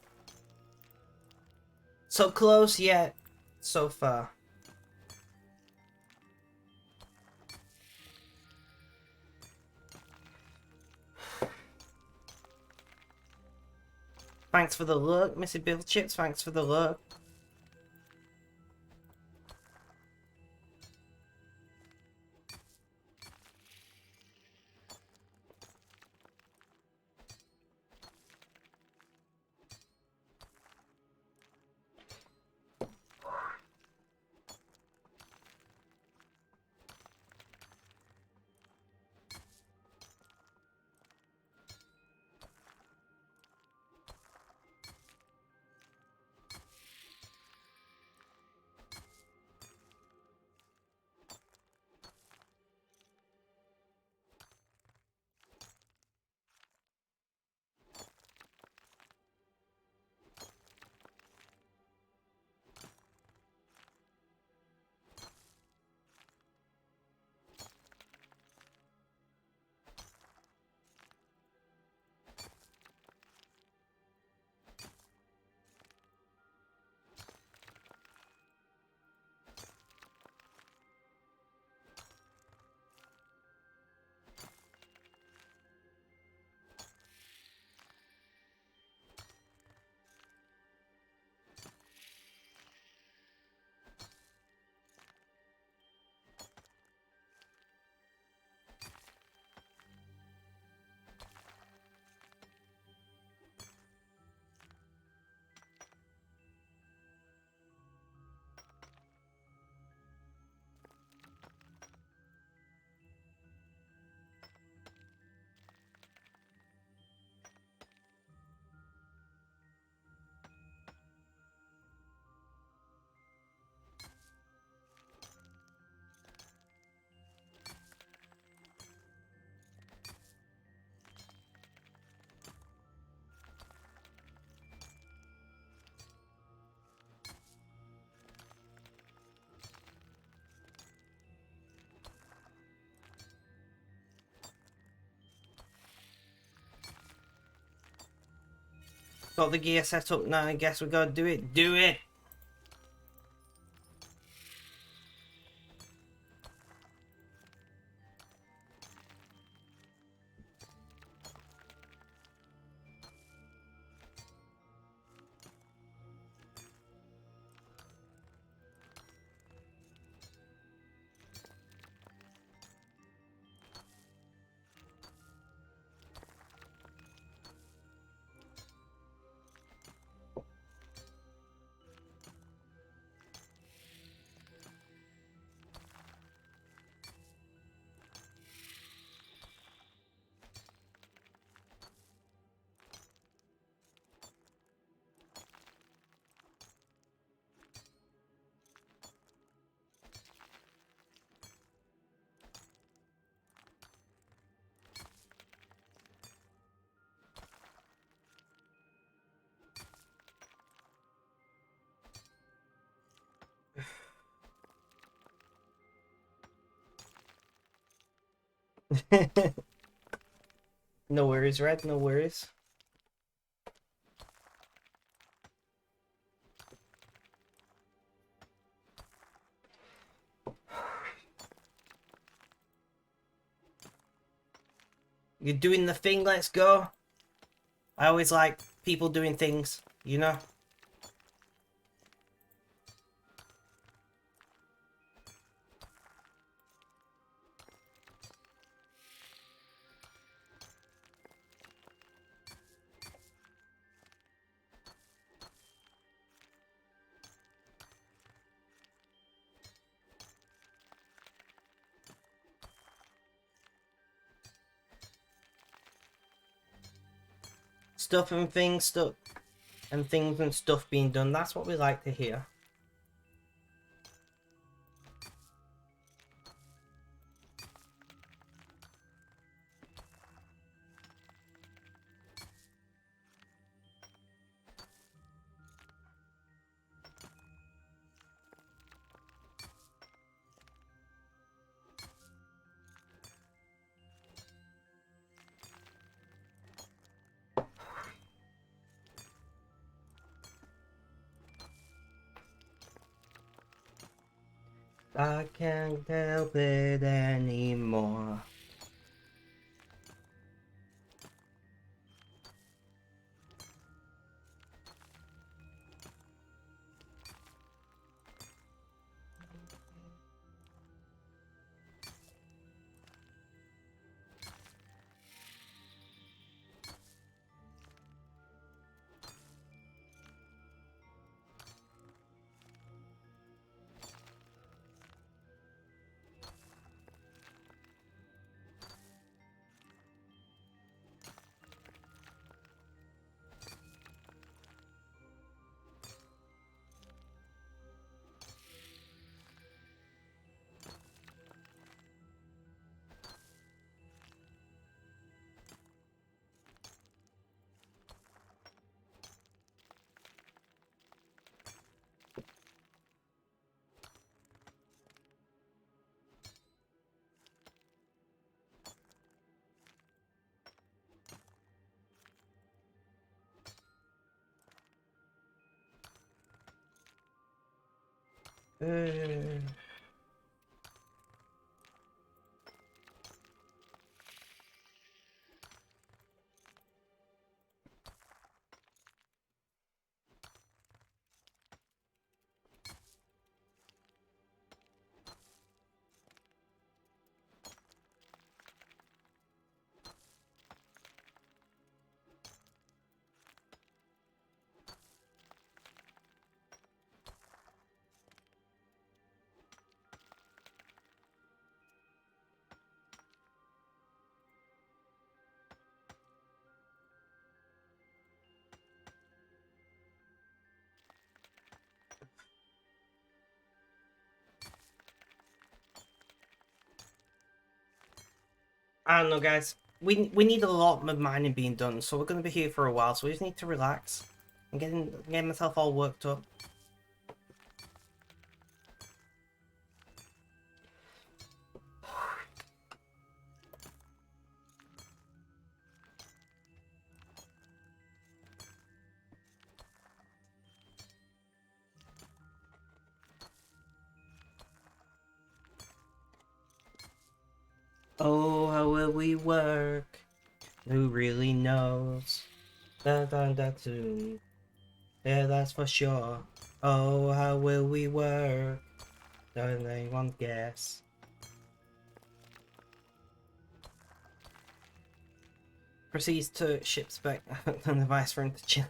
So close yet so far. Thanks for the look, Missy Bill Chips, thanks for the look. Got the gear set up now, I guess we gotta do it. Do it! No worries, Red, no worries. You're doing the thing, let's go. I always like people doing things, you know? Stuff and things, things and stuff being done. That's what we like to hear. I can't help it anymore. Uh, I don't know, guys. We need a lot of mining being done, so we're gonna be here for a while. So we just need to relax. I'm getting myself all worked up. Oh, how will we work? Who really knows? Da da da da. Yeah, that's for sure. Oh, how will we work? Don't anyone guess? Proceeds to ship spec and the vice for him to chill.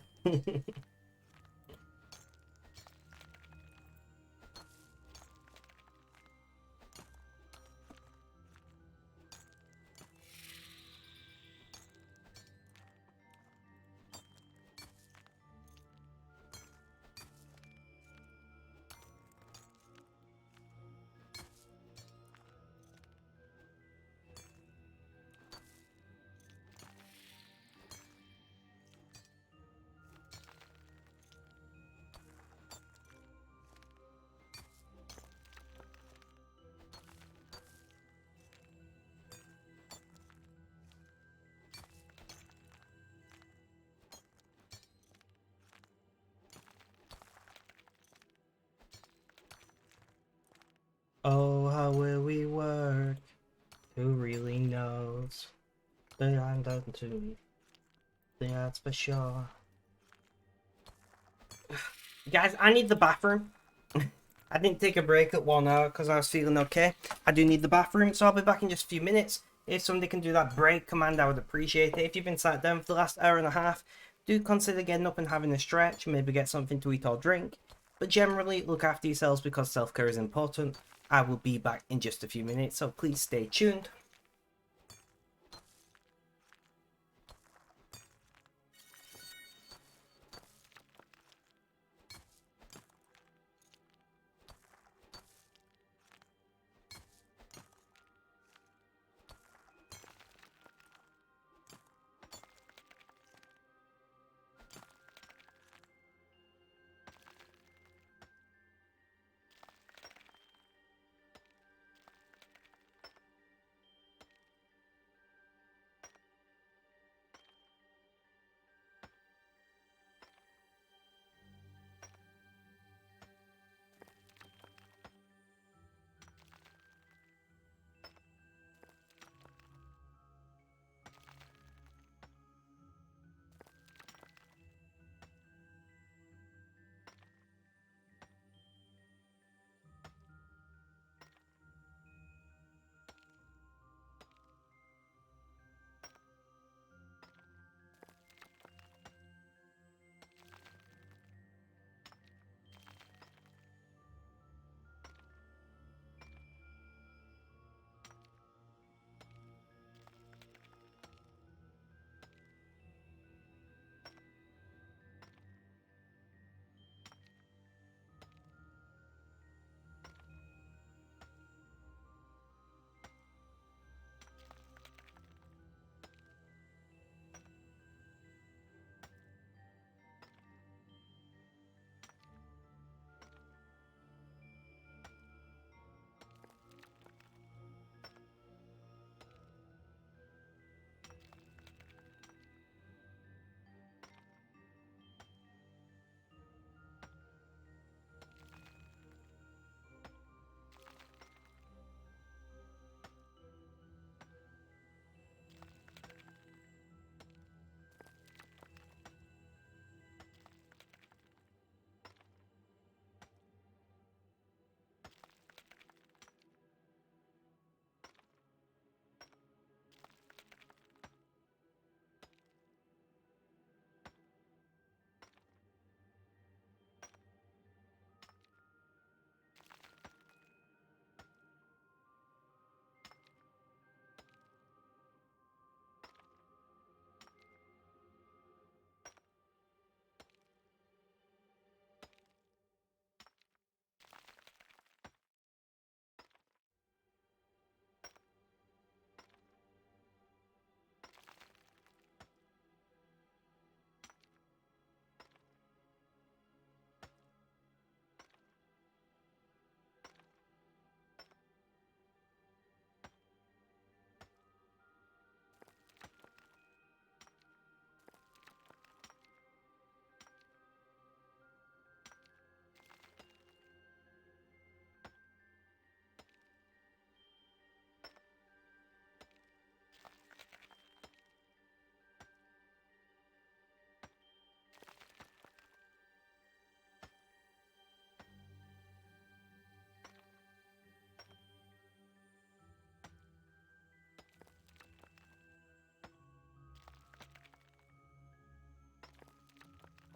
Oh, how will we work? Who really knows? I'm down to. That's for sure. Guys, I need the bathroom. I didn't take a break at 1 hour because I was feeling okay. I do need the bathroom, so I'll be back in just a few minutes. If somebody can do that break command, I would appreciate it. If you've been sat down for the last hour and a half, do consider getting up and having a stretch, maybe get something to eat or drink. But generally, look after yourselves because self-care is important. I will be back in just a few minutes, so please stay tuned.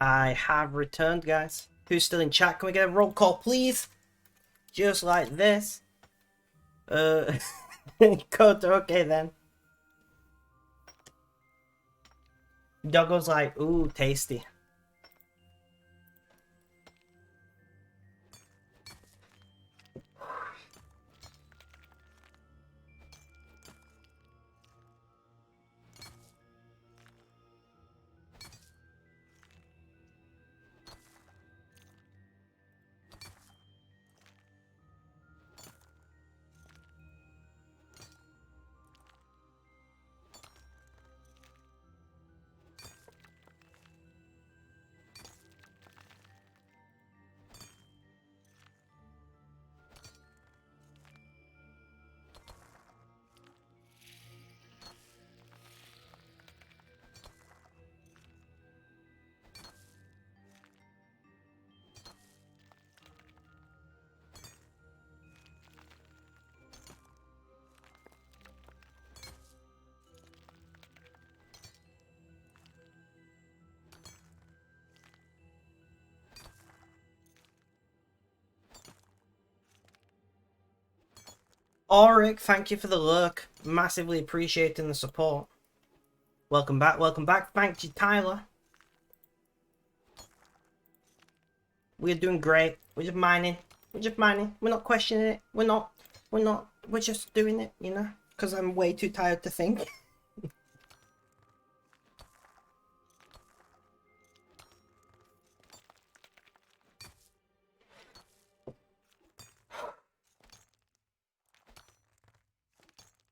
I have returned, guys. Who's still in chat? Can we get a roll call, please? Just like this. Good, okay then. Doggo's like, ooh, tasty. Auric, thank you for the lurk. Massively appreciating the support. Welcome back, welcome back. Thank you, Tyler. We're doing great. We're just mining. We're just mining. We're not questioning it. We're just doing it, you know? Because I'm way too tired to think.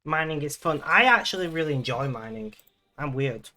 Mining is fun. I actually really enjoy mining. I'm weird.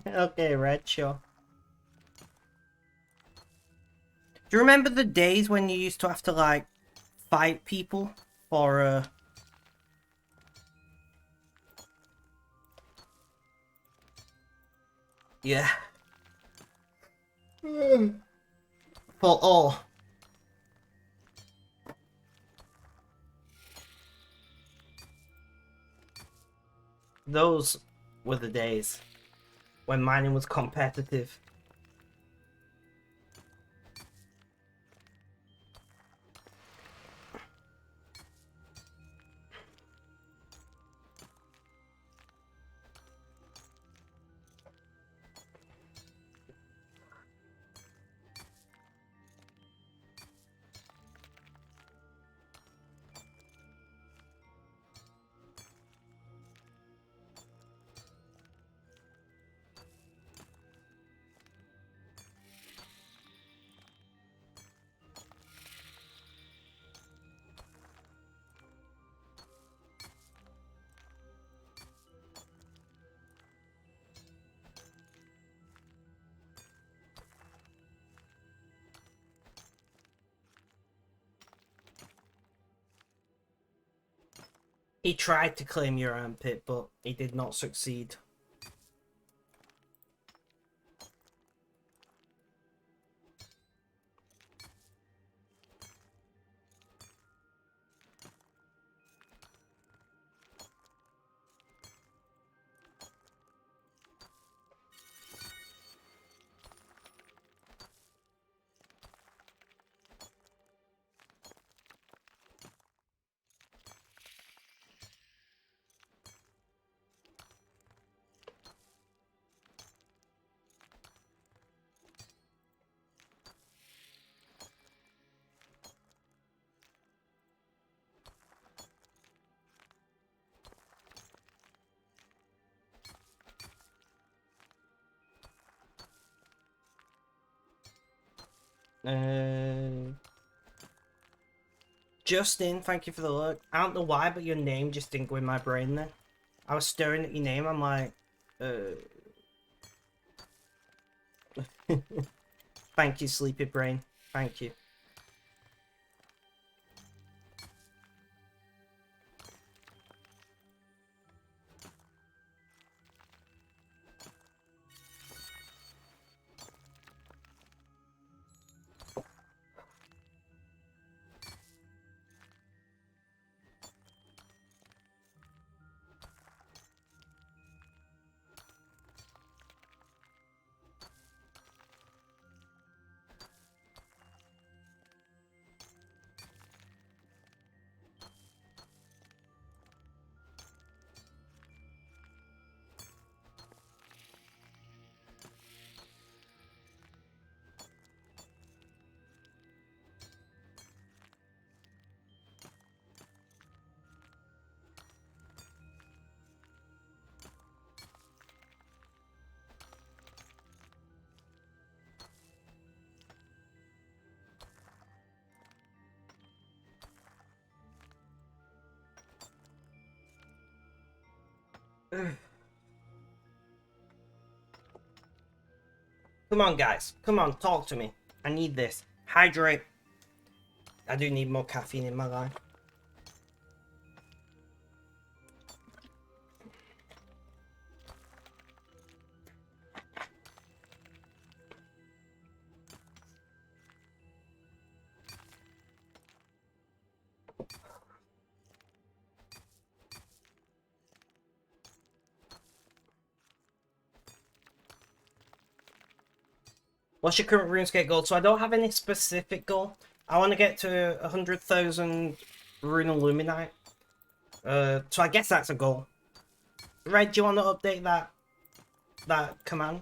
Okay, Red, sure. Do you remember the days when you used to have to, like, fight people for, yeah. For all. Those were the days when mining was competitive. He tried to claim your armpit, but he did not succeed. Justin, thank you for the look. I don't know why, but your name just didn't go in my brain then. I was staring at your name, I'm like, Thank you, sleepy brain. Thank you. Come on, guys. Come on, talk to me. I need this. Hydrate. I do need more caffeine in my life. What's your current RuneScape goal? So I don't have any specific goal. I want to get to 100,000 Rune Illuminite. So I guess that's a goal. Red, do you want to update that command?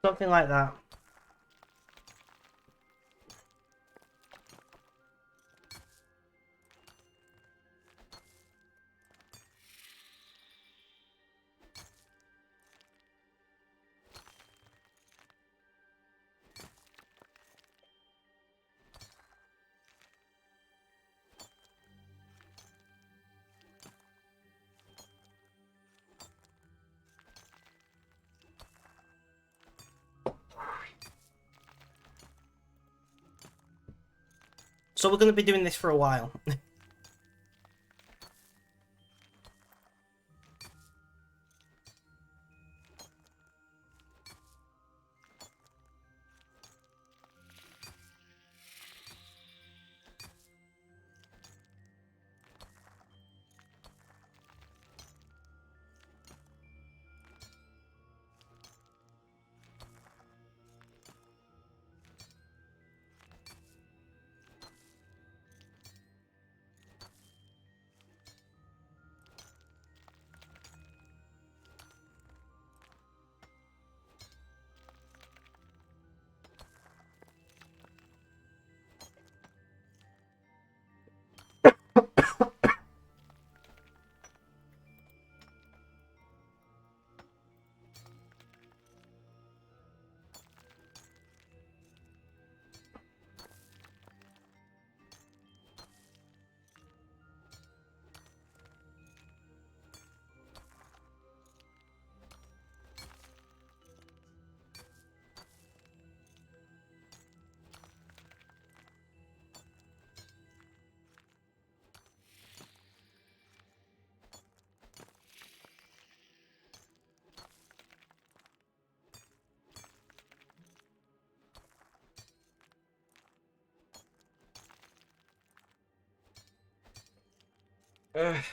Something like that. So we're going to be doing this for a while.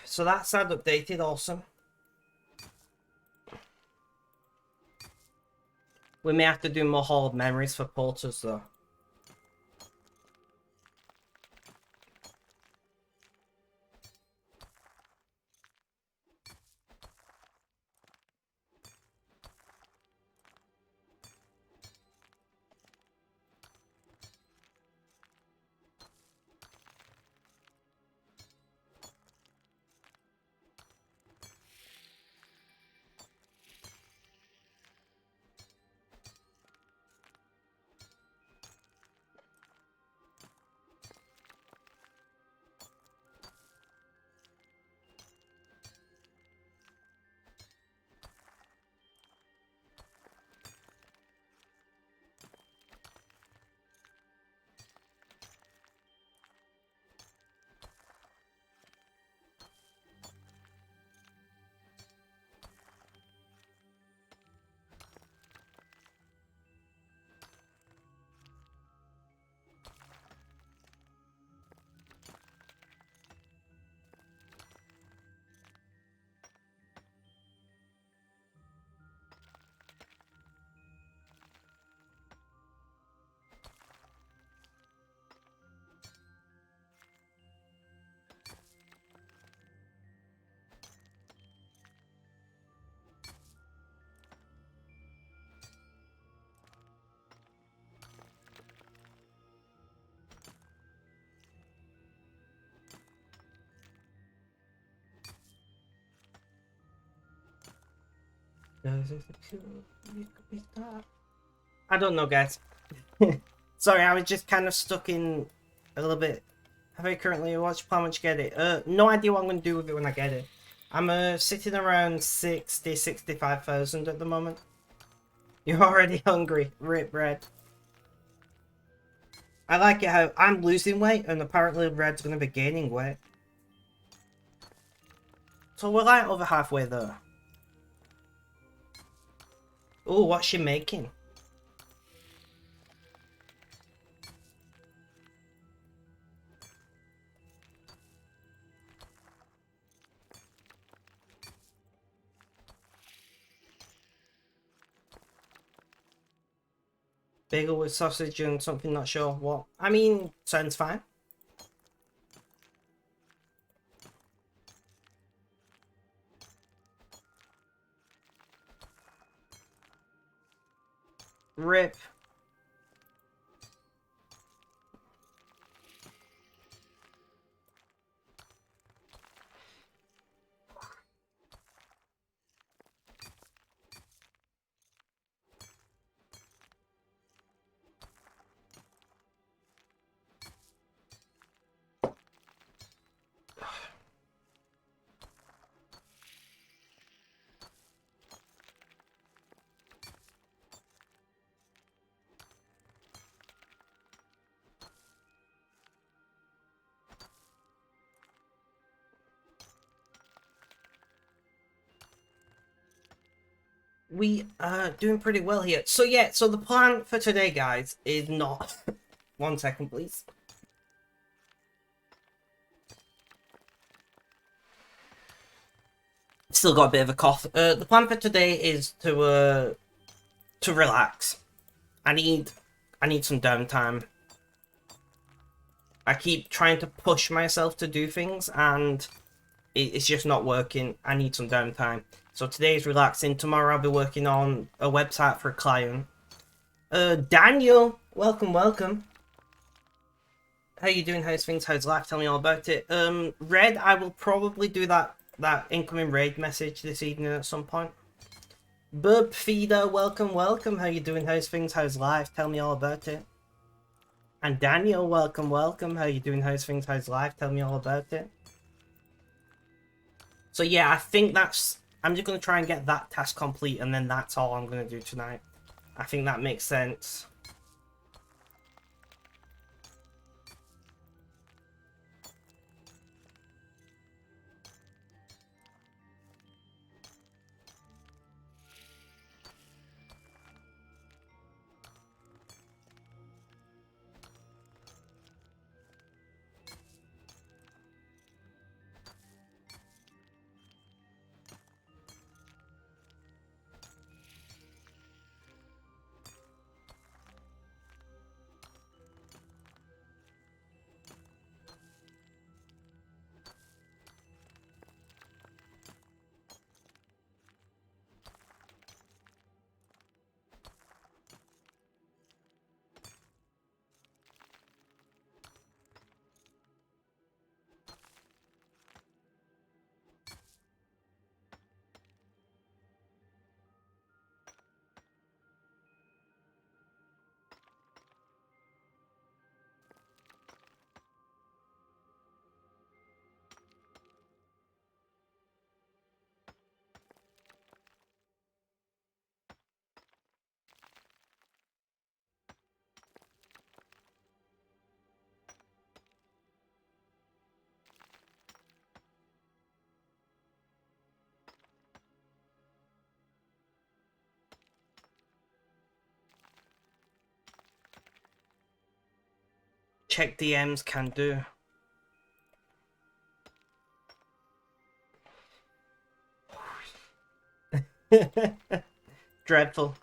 So that's ad updated, awesome. We may have to do more Hall of Memories for porters, though. I don't know, guys. Sorry, I was just kind of stuck in a little bit. Have I currently watched plan once you get it? No idea what I'm going to do with it when I get it. I'm sitting around 65,000 at the moment. You're already hungry. Rip Red. I like it how I'm losing weight and apparently Red's going to be gaining weight. So we're like over halfway there. Oh, what's she making? Bagel with sausage and something, not sure what. I mean, sounds fine. Rip. We are doing pretty well here. So yeah, so the plan for today, guys, is not... 1 second, please. Still got a bit of a cough. The plan for today is to relax. I need some downtime. I keep trying to push myself to do things, and it's just not working. I need some downtime. So today is relaxing. Tomorrow I'll be working on a website for a client. Daniel, welcome, welcome. How you doing? How's things? How's life? Tell me all about it. Red, I will probably do that incoming raid message this evening at some point. Burp Feeder, welcome, welcome. How you doing? How's things? How's life? Tell me all about it. And Daniel, welcome, welcome. How you doing? How's things? How's life? Tell me all about it. So yeah, I think that's... I'm just going to try and get that task complete, and then that's all I'm going to do tonight. I think that makes sense. Check DMs can do. Dreadful.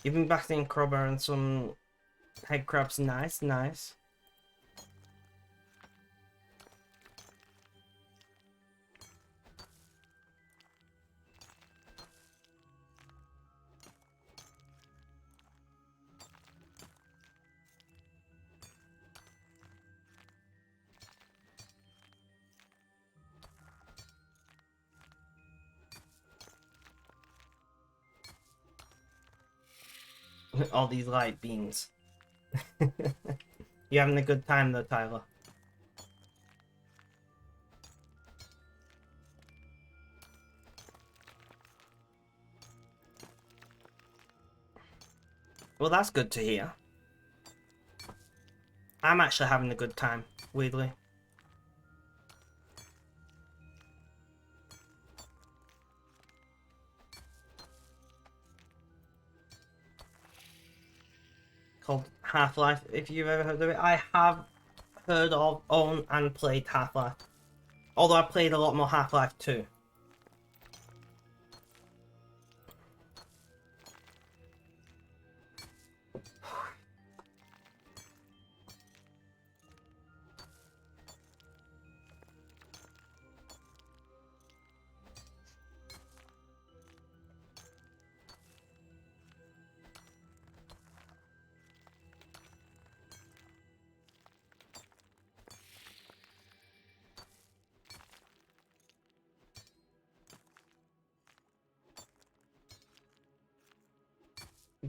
Even Bastion Crowbar and some head crabs. Nice, nice. All these light beams. You having a good time though, Tyler? Well, that's good to hear. I'm actually having a good time, weirdly. Called Half-Life, if you've ever heard of it. I have heard of, owned, and played Half-Life. Although I played a lot more Half-Life 2.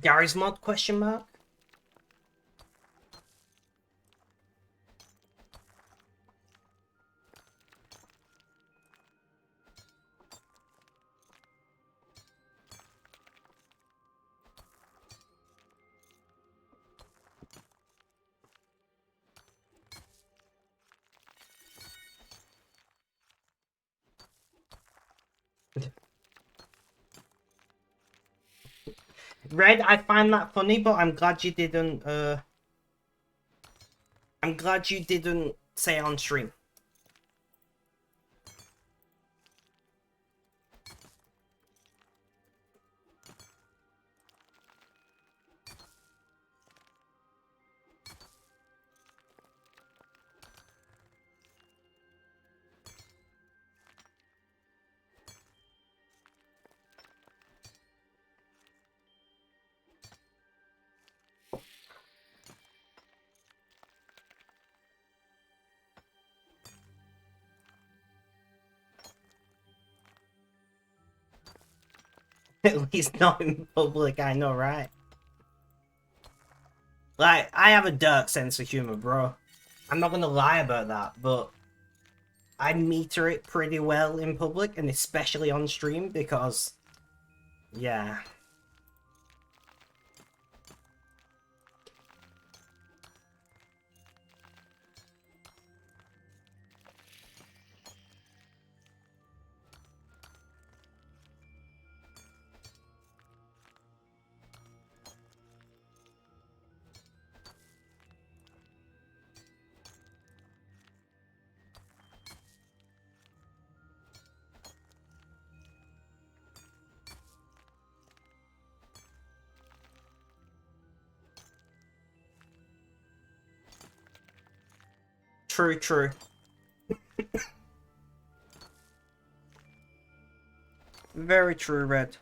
Gary's mod, question mark? Red, I find that funny, but I'm glad you didn't, I'm glad you didn't say it on stream. At least not in public, I know, right? Like, I have a dark sense of humor, bro. I'm not gonna lie about that, but I meter it pretty well in public, and especially on stream, because, yeah. True, true. Very true, Red.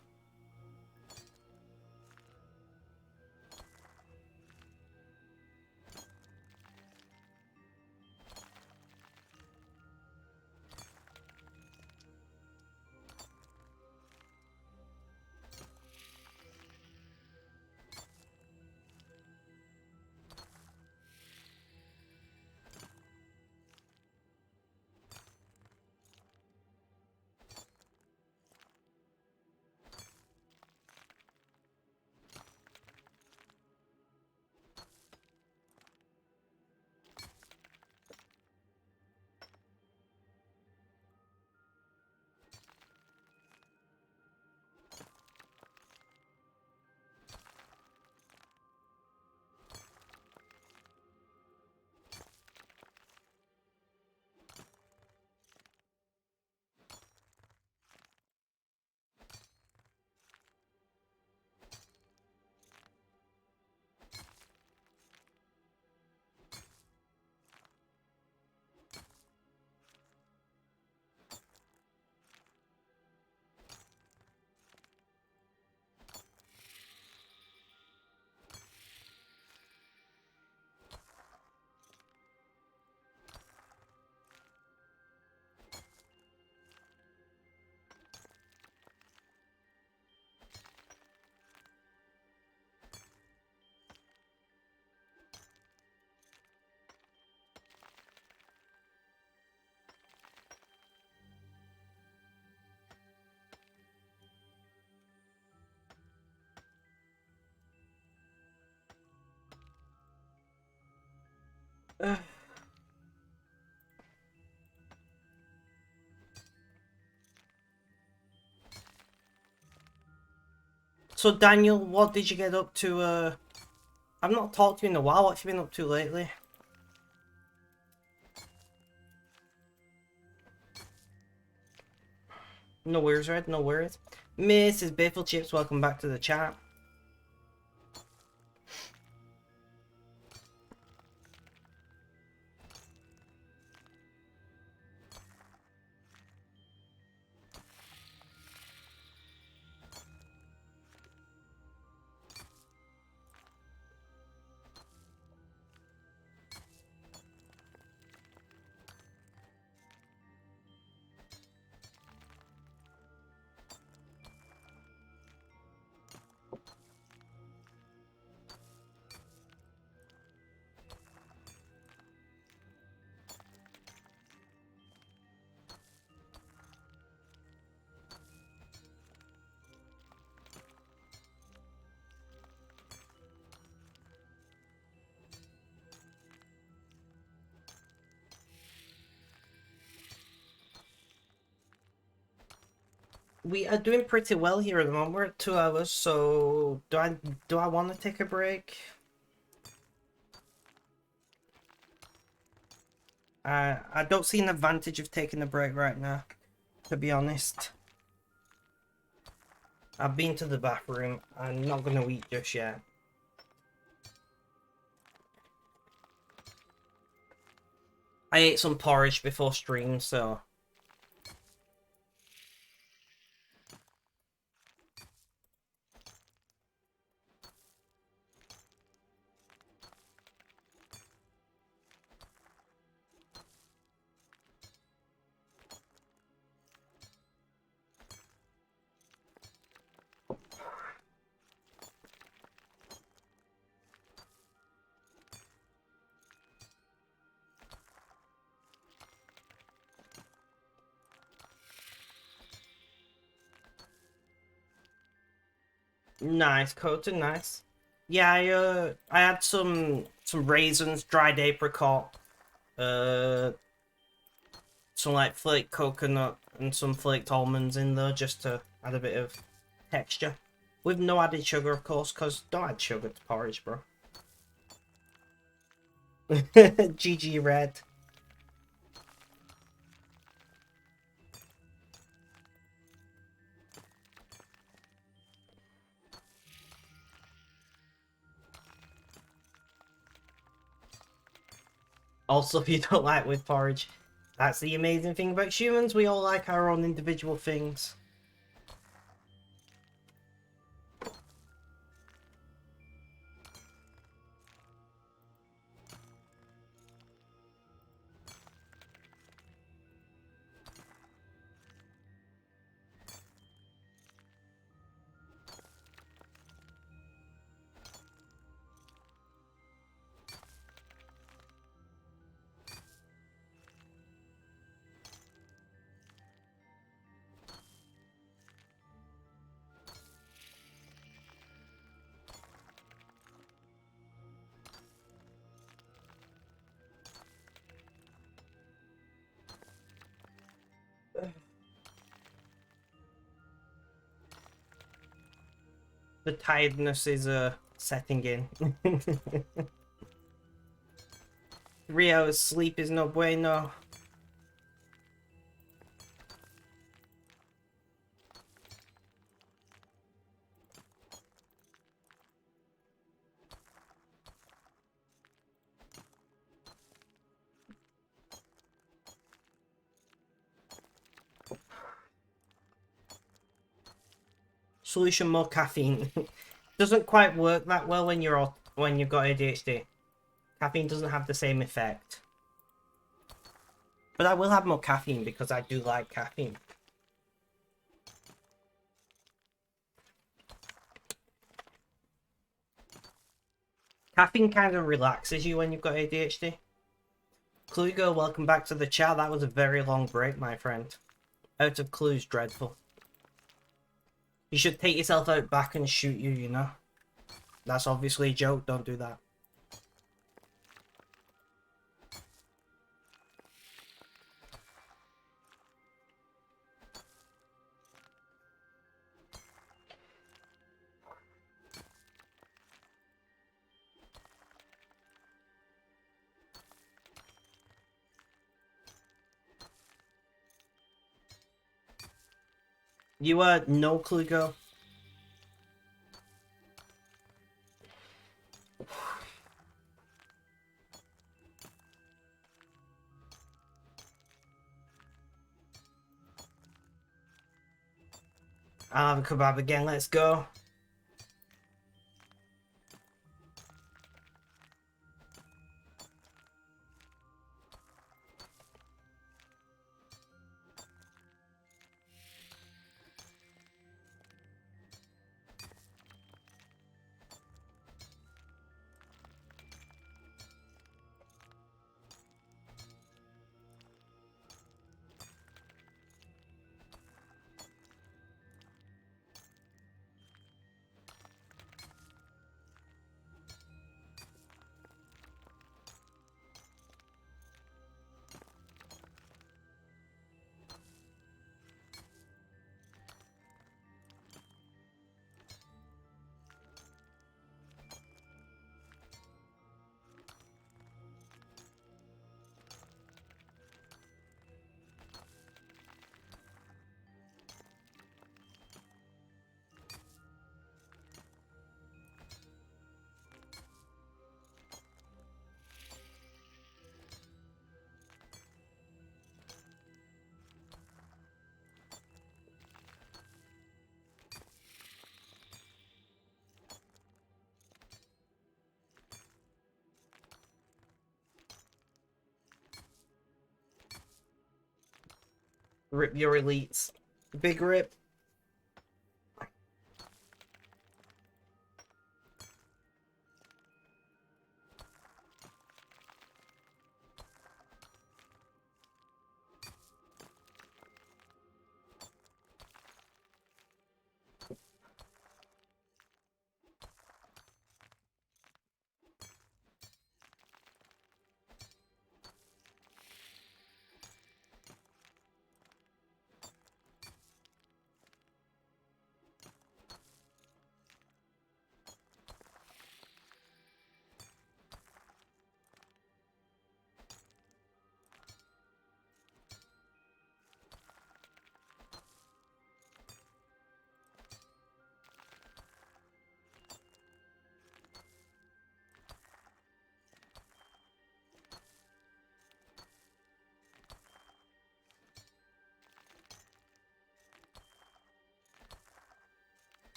So Daniel, what did you get up to? I've not talked to you in a while. What have you been up to lately? No worries, Red. No worries. Mrs. Biffle Chips, welcome back to the chat. We are doing pretty well here at the moment. We're at 2 hours, so do I want to take a break? I don't see an advantage of taking a break right now, to be honest. I've been to the bathroom. I'm not going to eat just yet. I ate some porridge before stream, so... Nice, Colton, nice. Yeah, I had some raisins, dried apricot, uh, some like flaked coconut and some flaked almonds in there just to add a bit of texture. With no added sugar, of course, because don't add sugar to porridge, bro. GG Red. Also, if you don't like with porridge, that's the amazing thing about humans. We all like our own individual things. The tiredness is setting in. 3 hours sleep is no bueno. Solution: more caffeine. Doesn't quite work that well when you've got ADHD. Caffeine doesn't have the same effect. But I will have more caffeine because I do like caffeine. Caffeine kind of relaxes you when you've got ADHD. Clue Girl, welcome back to the chat. That was a very long break, my friend. Out of clues, dreadful. You should take yourself out back and shoot you, you know? That's obviously a joke, don't do that. You no clue, go. I'll have a kebab again, let's go. Rip your elites. Big rip.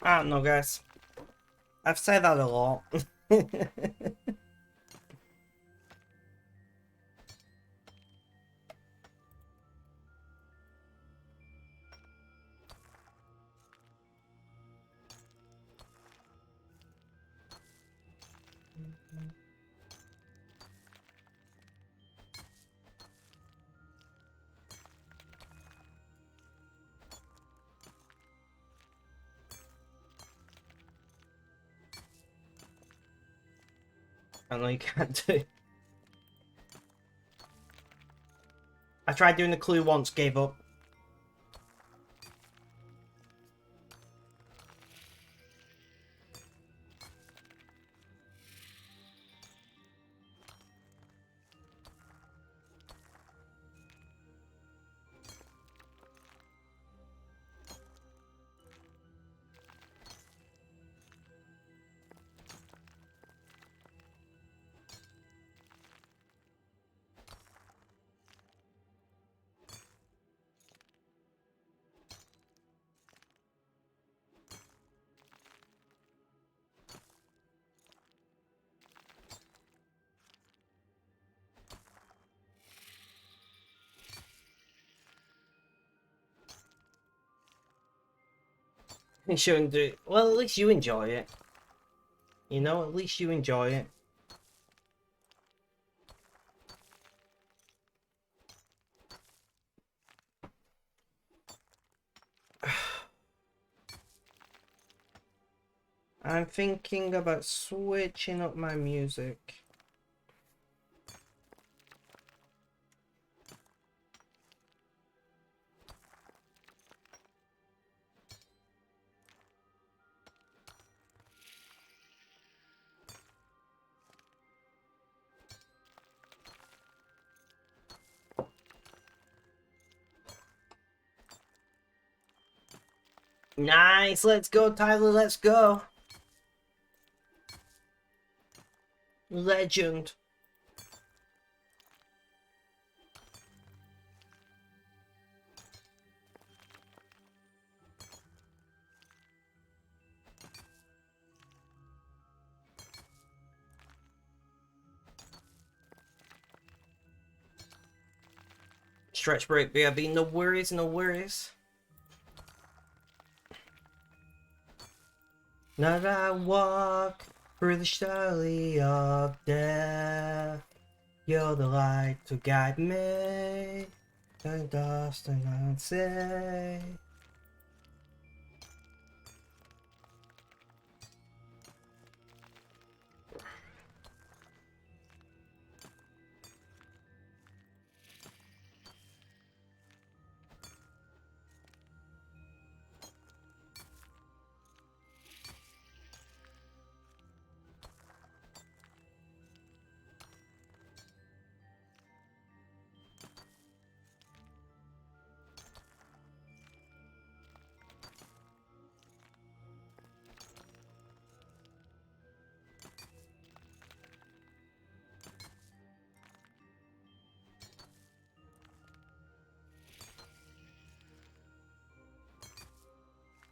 I don't know, guys. I've said that a lot. I know you can't do. I tried doing the clue once, gave up. You shouldn't do it. Well, at least you enjoy it. You know, at least you enjoy it. I'm thinking about switching up my music. Nice, let's go, Tyler, let's go. Legend. Stretch break, BRB, no worries, no worries. Now that I walk through the shadow of death, you're the light to guide me, the dust and unsay.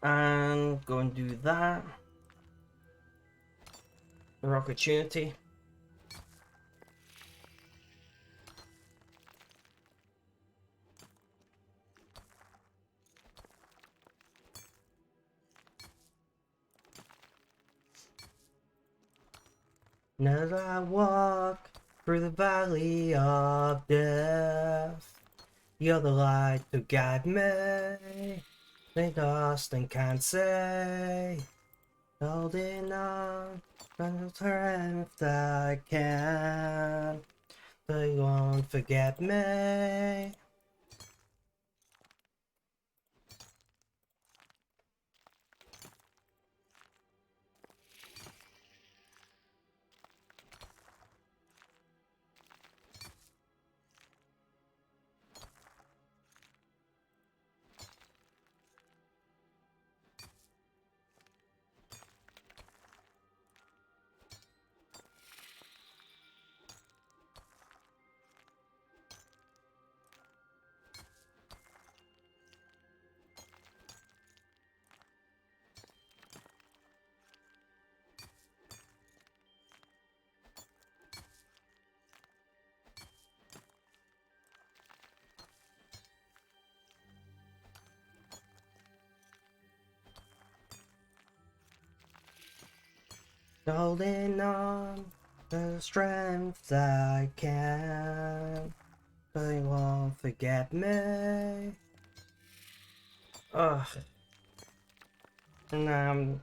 And go and do that. Another opportunity. Now that I walk through the valley of death, you're the light to guide me. They dust and can't say, holding on the strength I can. They won't forget me. Holding on the strength I can. They won't forget me. Ugh. And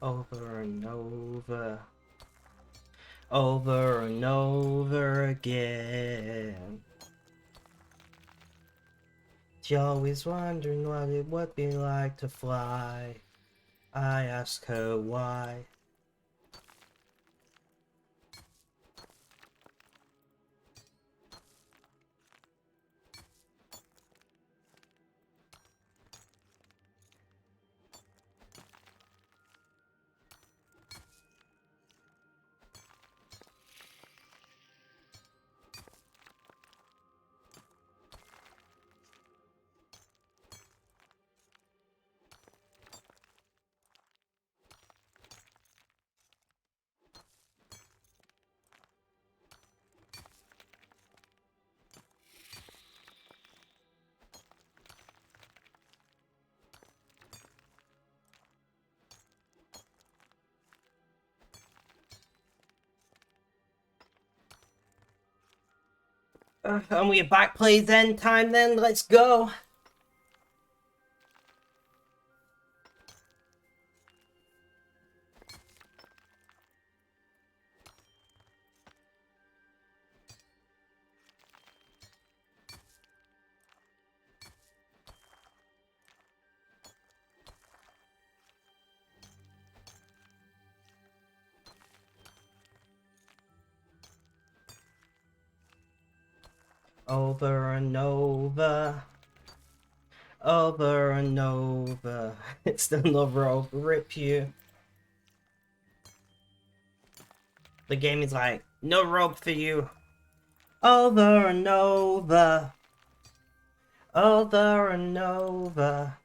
over and over. Over and over again. She always wondering what it would be like to fly. I ask her why. And we're back, plays end time then, let's go. Over and over. Over and over. It's still no rope. Rip you. The game is like, no rope for you. Over and over. Over and over.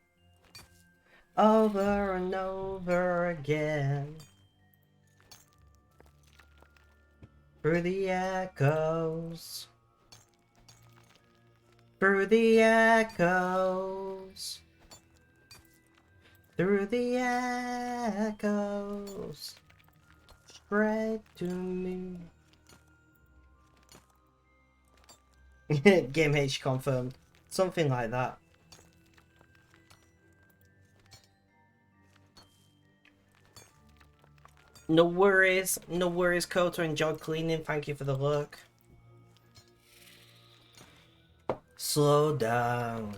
Over and over again. Through the echoes. Through the echoes. Through the echoes. Straight to me. Game H confirmed. Something like that. No worries, Koto. Enjoy cleaning. Thank you for the look. Slow down.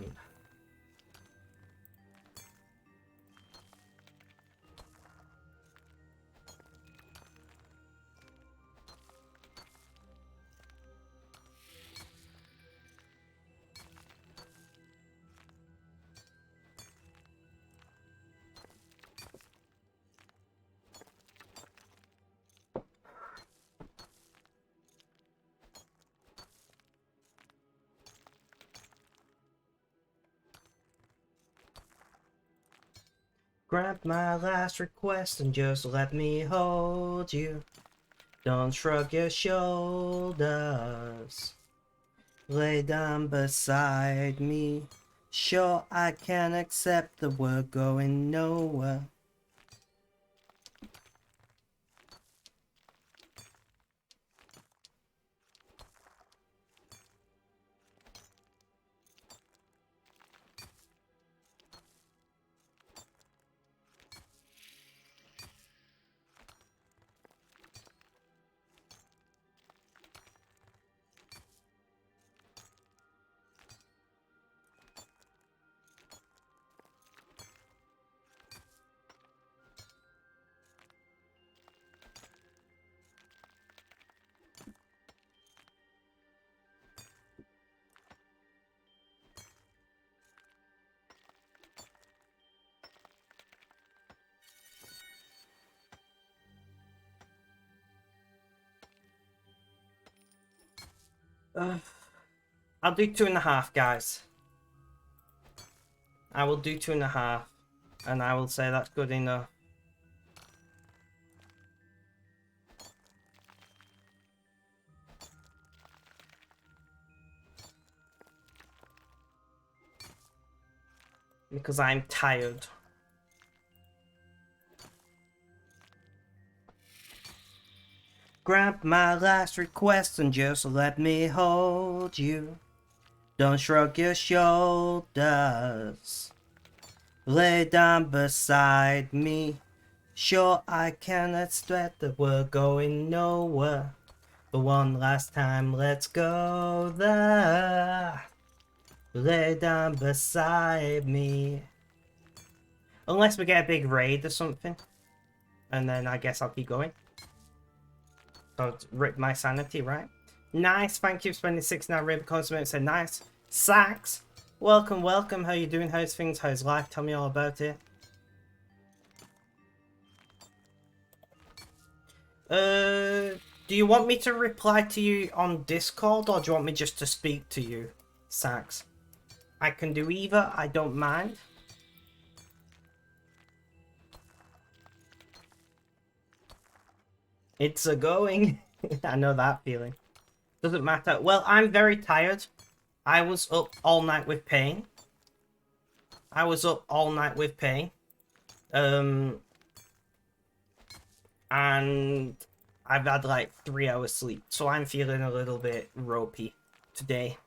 Grant my last request and just let me hold you. Don't shrug your shoulders. Lay down beside me. Sure, I can accept that we're going nowhere. I'll do 2.5, guys. I will do 2.5, and I will say that's good enough. Because I'm tired. Grant my last request and just let me hold you. Don't shrug your shoulders. Lay down beside me. Sure, I can expect that we're going nowhere. But one last time, let's go there. Lay down beside me. Unless we get a big raid or something. And then I guess I'll keep going. Don't rip my sanity, right? Nice, thank you for spending 6 now. Raven Consummate said nice. Sax, welcome, welcome. How you doing? How's things? How's life? Tell me all about it. Do you want me to reply to you on Discord or do you want me just to speak to you, Sax? I can do either, I don't mind. It's a going. I know that feeling. Doesn't matter. Well, I'm very tired. I was up all night with pain. And I've had like 3 hours sleep, so I'm feeling a little bit ropey today.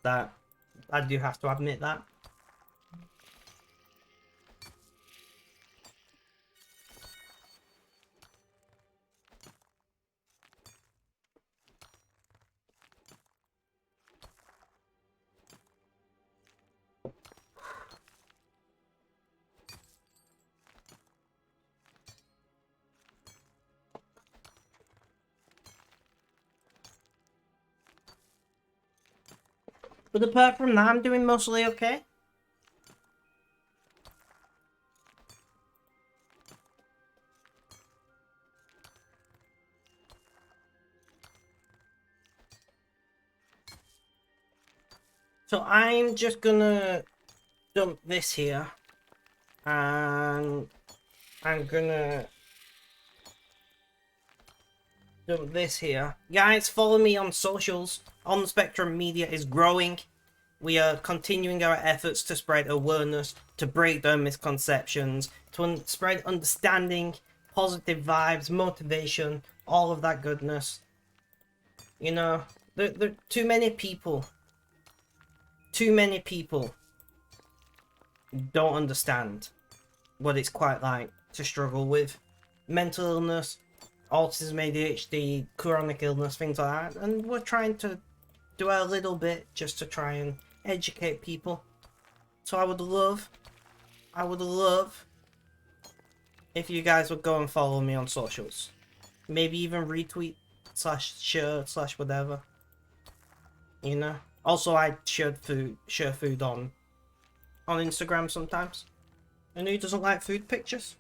That I do have to admit that. But apart from that, I'm doing mostly okay. So I'm just gonna dump this here, and I'm gonna dump this here. Guys, follow me on socials. On the Spectrum Media is growing. We are continuing our efforts to spread awareness, to break down misconceptions, to spread understanding, positive vibes, motivation, all of that goodness. You know, there too many people don't understand what it's quite like to struggle with mental illness, autism, ADHD, chronic illness, things like that, and we're trying to do a little bit just to try and educate people. So I would love if you guys would go and follow me on socials. Maybe even retweet / share / whatever. You know. Also, I share food on Instagram sometimes. And who doesn't like food pictures?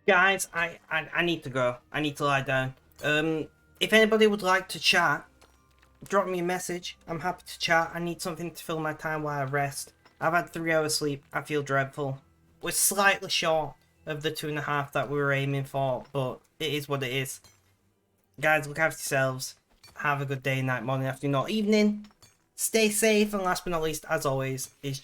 Guys, I need to go. I need to lie down. If anybody would like to chat, drop me a message. I'm happy to chat. I need something to fill my time while I rest. I've had 3 hours sleep. I feel dreadful. We're slightly short of the 2.5 that we were aiming for, but it is what it is. Guys, look after yourselves. Have a good day, night, morning, afternoon, or evening. Stay safe, and last but not least, as always, is